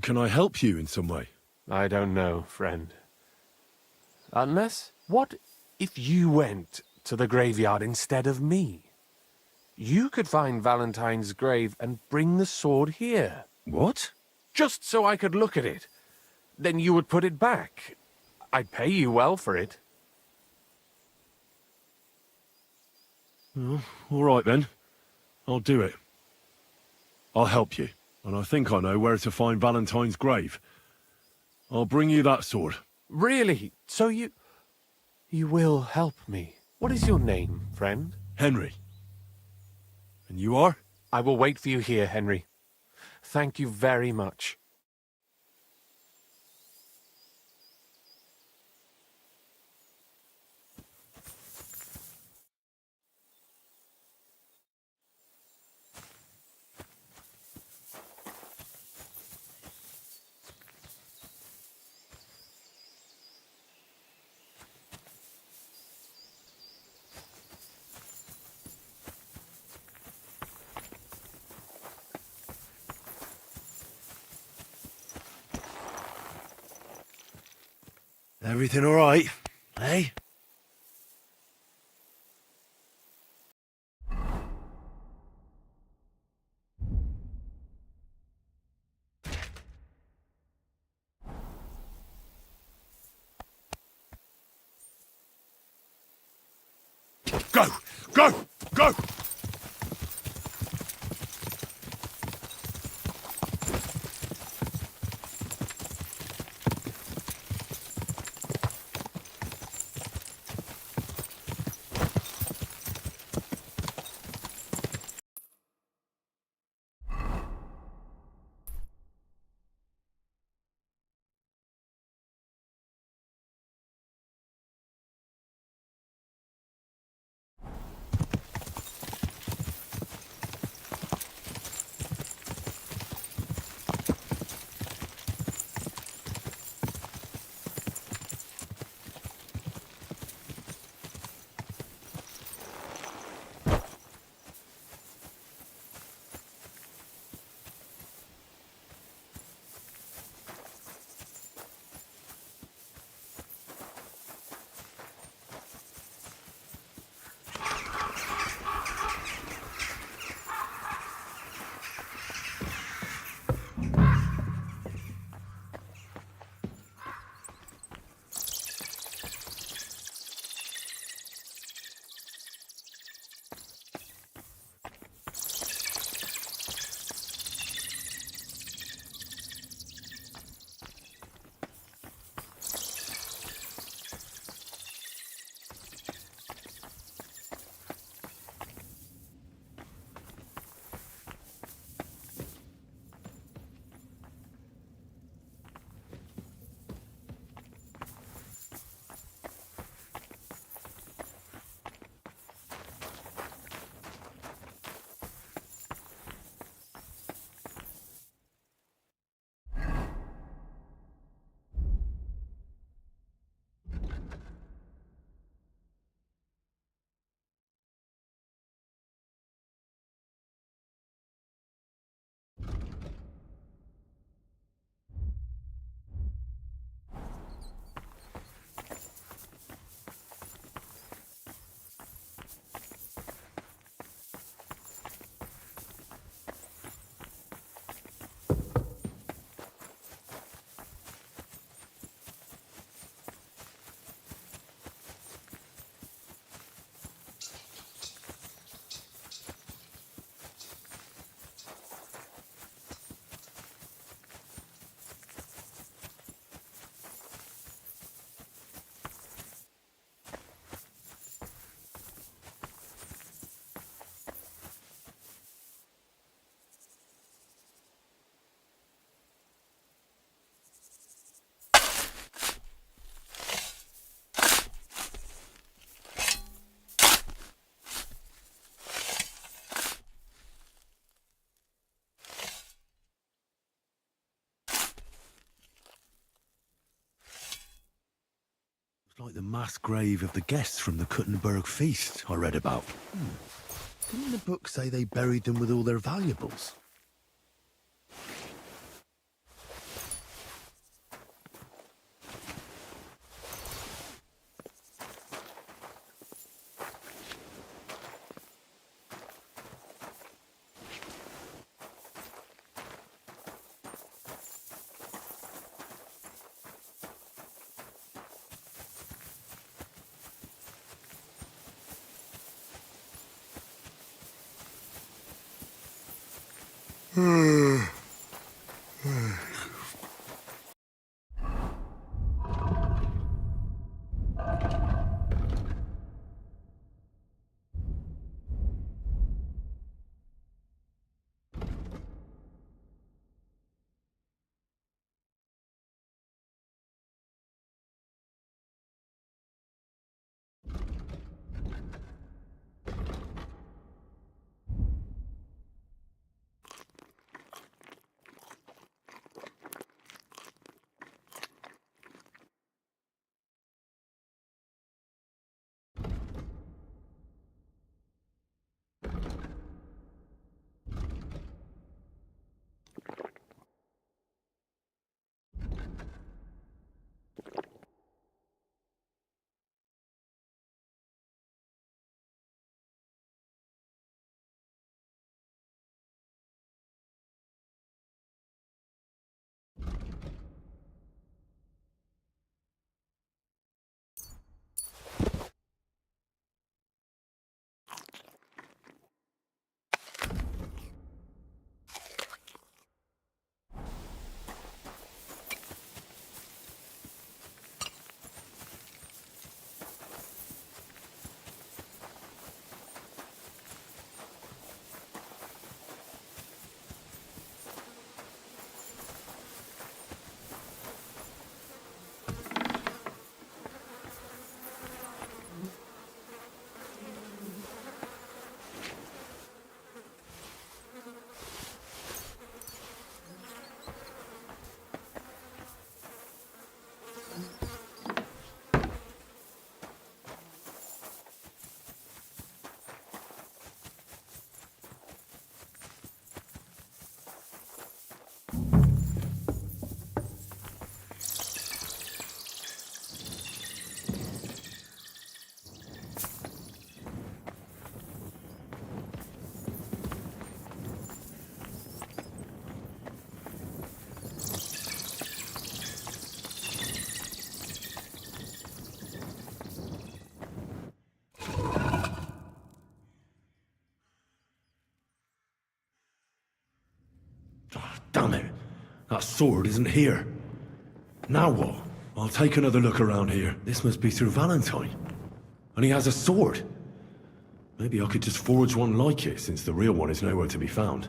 Can I help you in some way? I don't know, friend. Unless, what if you went to the graveyard instead of me? You could find Valentine's grave and bring the sword here. What? Just so I could look at it. Then you would put it back. I'd pay you well for it. Well, all right then. I'll do it. I'll help you, and I think I know where to find Valentine's grave. I'll bring you that sword. Really? So you will help me? What is your name, friend? Henry. And you are? I will wait for you here, Henry. Thank you very much. Everything all right, eh? Go! Go! Go! Like the mass grave of the guests from the Kuttenberg feast I read about. Didn't the book say they buried them with all their valuables? Damn it! That sword isn't here. Now what? I'll take another look around here. This must be through Valentine. And he has a sword. Maybe I could just forge one like it, since the real one is nowhere to be found.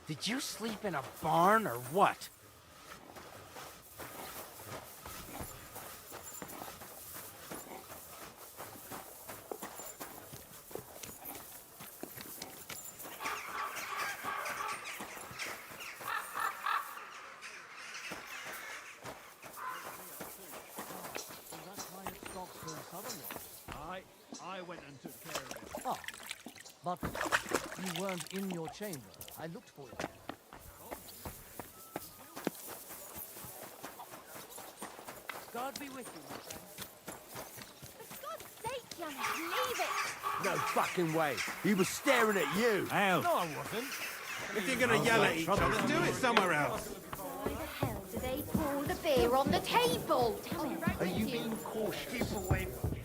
Did you sleep in a barn or what? I went and took care of it. Oh, but you weren't in your chamber. I looked for you. God be with you, my friend. For God's sake, young, leave it! No fucking way. He was staring at you. Ow. No, I wasn't. If you're gonna yell at each other, do it somewhere else. Why the hell do they pour the beer on the table? Tell me, Are you being cautious? Keep away from me.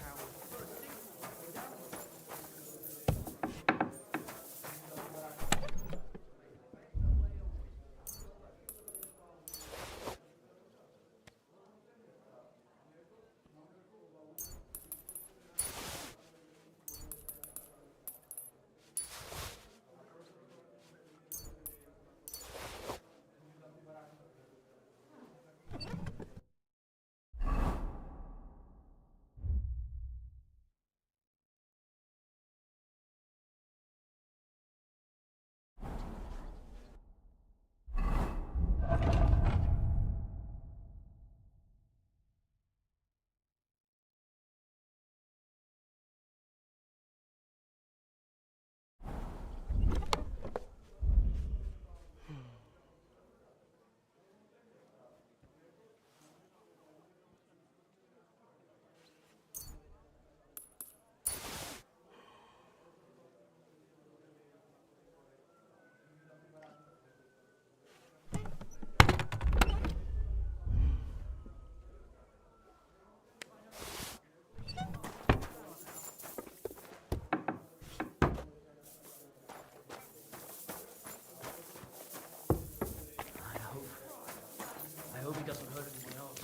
I hope he doesn't hurt anyone else.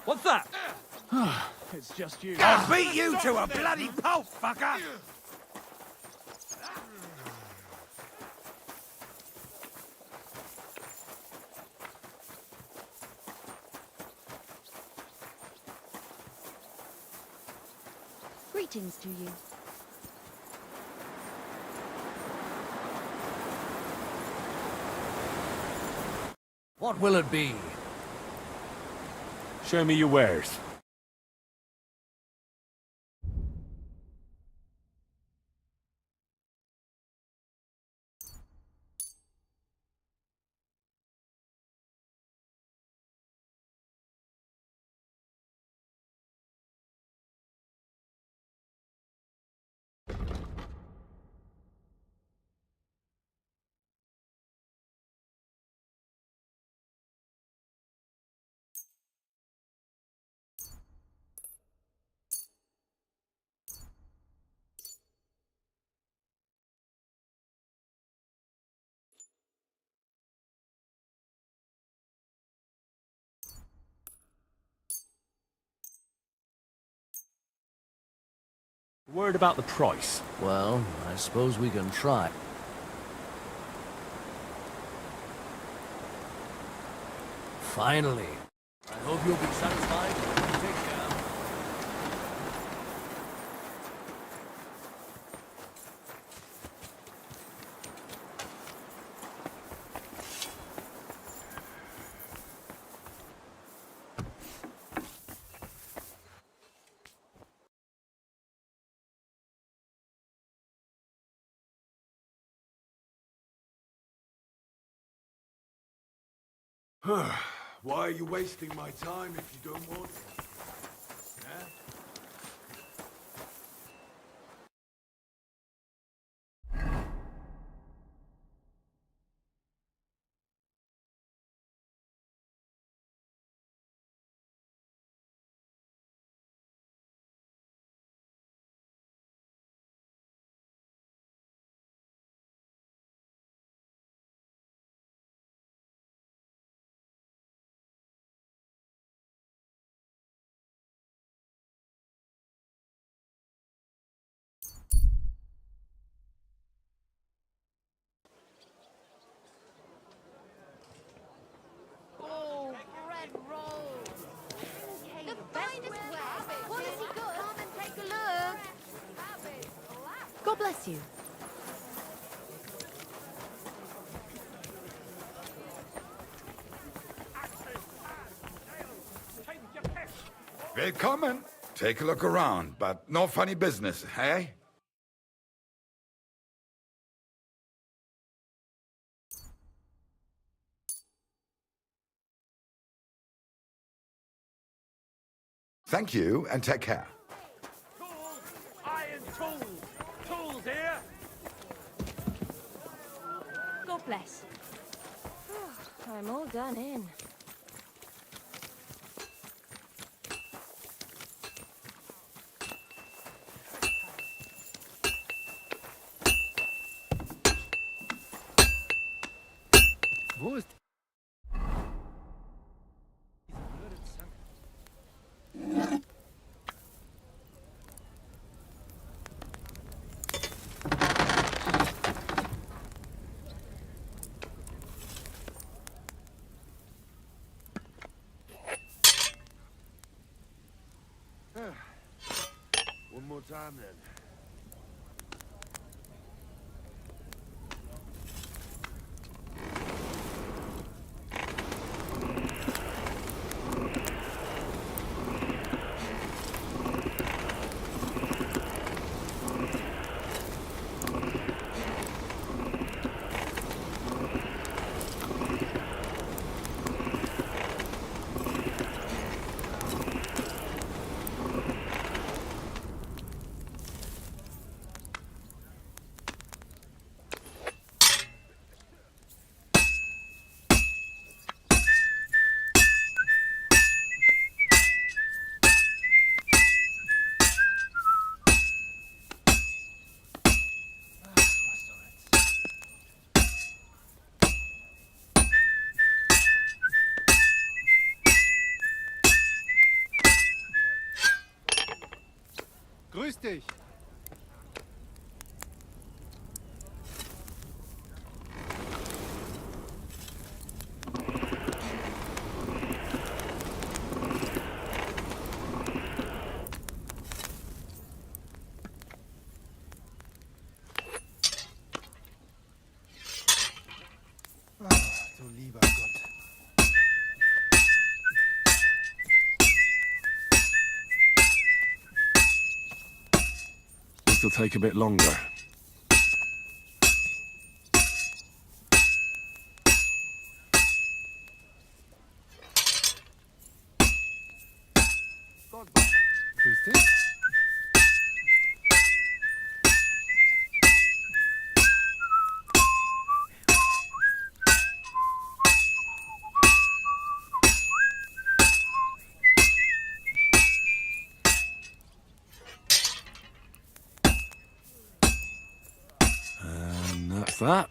What's that? It's just you. I'll beat you to a bloody pulp, fucker! Greetings to you. What will it be? Show me your wares. Word about the price. Well, I suppose we can try. Finally. I hope you'll be satisfied. Take care. Why are you wasting my time if you don't want it? God bless you. Willkommen. Take a look around, but no funny business, eh? Thank you, and take care. Iron tools! Tools here! God bless. I'm all done in. Wo ist... One more time, then. Grüß dich. Du lieber Gott. This'll take a bit longer. Grüß dich. And that's that.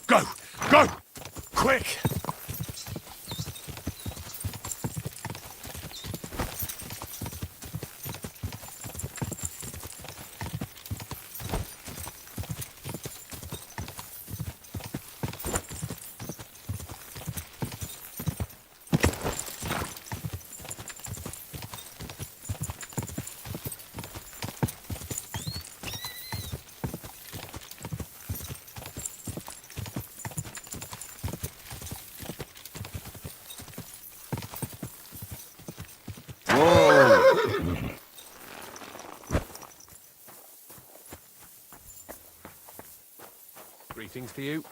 Go! Go! Quick! Greetings to you.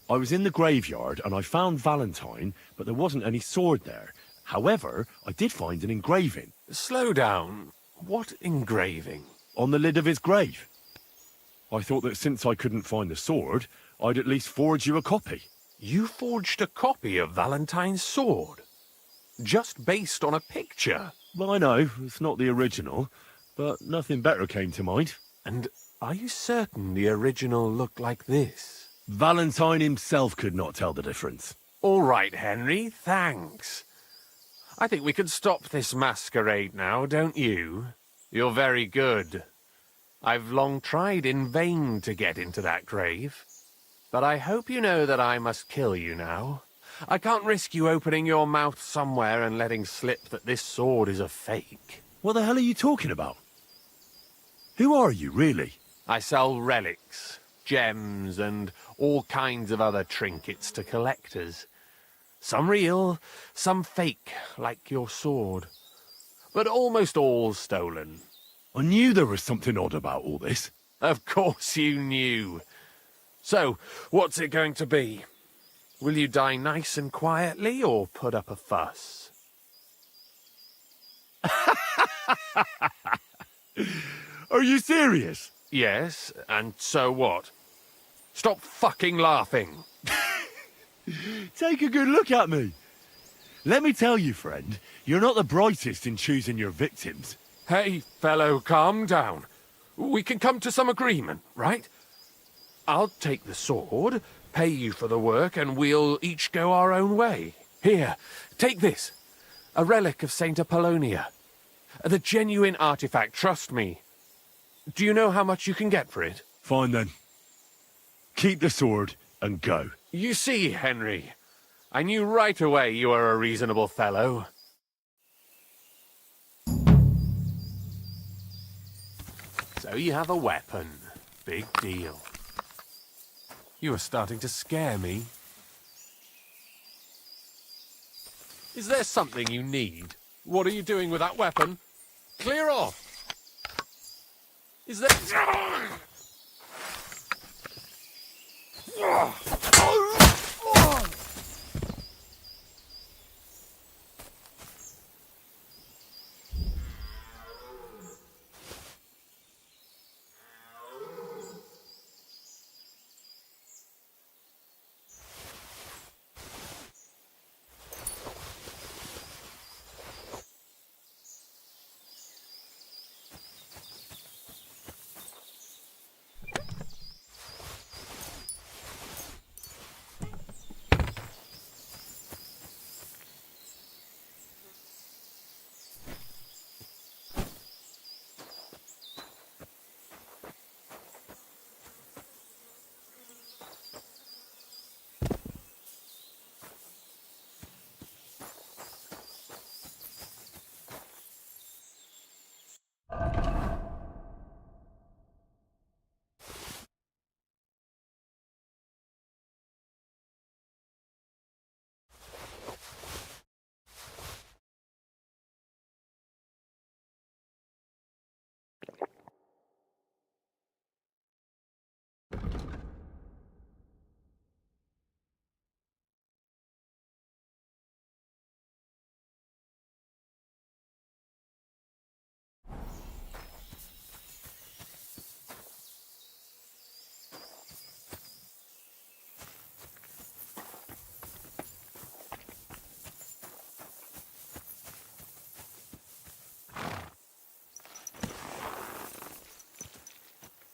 I was in the graveyard and I found Valentine, but there wasn't any sword there. However, I did find an engraving. Slow down. What engraving? On the lid of his grave. I thought that since I couldn't find the sword, I'd at least forge you a copy. You forged a copy of Valentine's sword? Just based on a picture? Well, I know, it's not the original, but nothing better came to mind. And are you certain the original looked like this? Valentine himself could not tell the difference. All right, Henry, thanks. I think we can stop this masquerade now, don't you? You're very good. I've long tried in vain to get into that grave. But I hope you know that I must kill you now. I can't risk you opening your mouth somewhere and letting slip that this sword is a fake. What the hell are you talking about? Who are you, really? I sell relics, gems, and all kinds of other trinkets to collectors. Some real, some fake, like your sword. But almost all stolen. I knew there was something odd about all this. Of course you knew. So, what's it going to be? Will you die nice and quietly, or put up a fuss? Are you serious? Yes, and so what? Stop fucking laughing. Take a good look at me. Let me tell you, friend, you're not the brightest in choosing your victims. Hey, fellow, calm down. We can come to some agreement, right? I'll take the sword, pay you for the work, and we'll each go our own way. Here, take this. A relic of Saint Apollonia. The genuine artifact, trust me. Do you know how much you can get for it? Fine then. Keep the sword and go. You see, Henry, I knew right away you were a reasonable fellow. So you have a weapon. Big deal. You are starting to scare me. Is there something you need? What are you doing with that weapon? Clear off! Is there...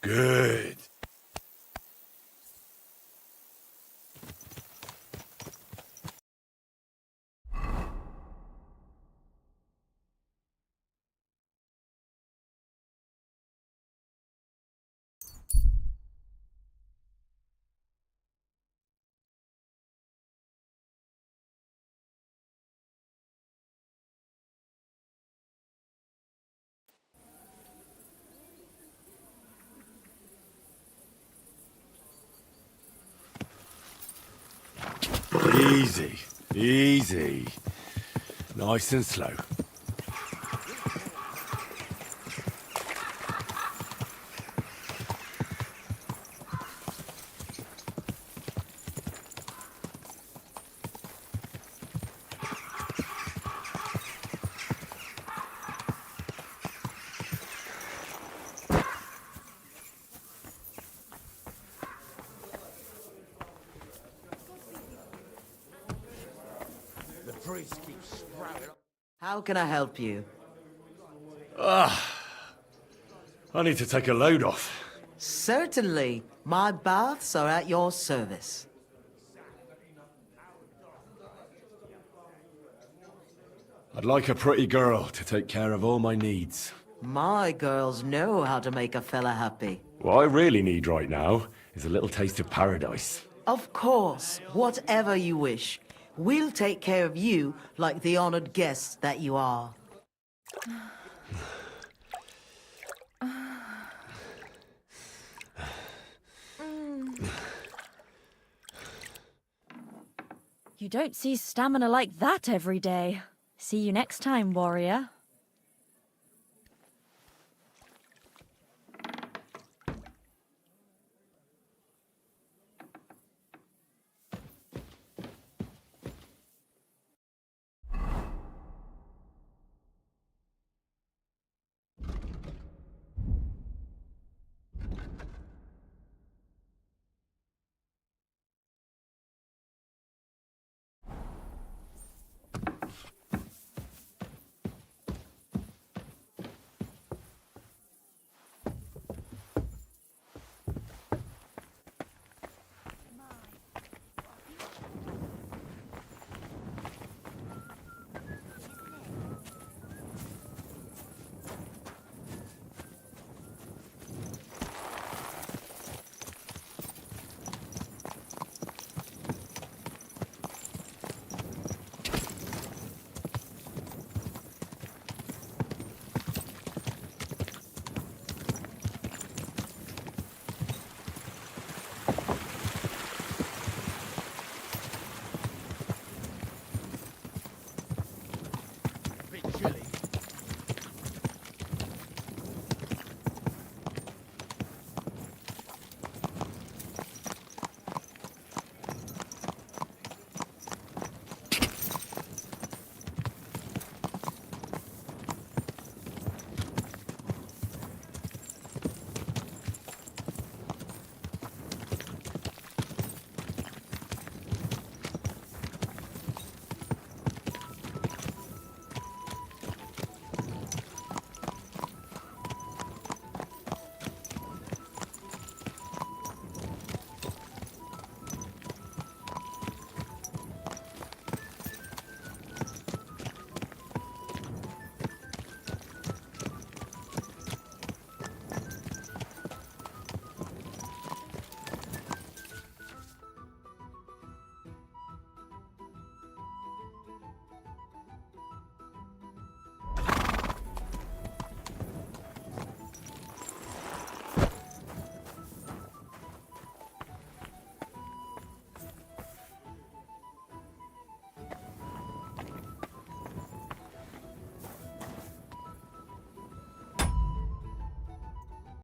Good. Easy, easy. Nice and slow. How can I help you? I need to take a load off. Certainly. My baths are at your service. I'd like a pretty girl to take care of all my needs. My girls know how to make a fella happy. What I really need right now is a little taste of paradise. Of course, whatever you wish. We'll take care of you like the honored guests that you are. You don't see stamina like that every day. See you next time, warrior.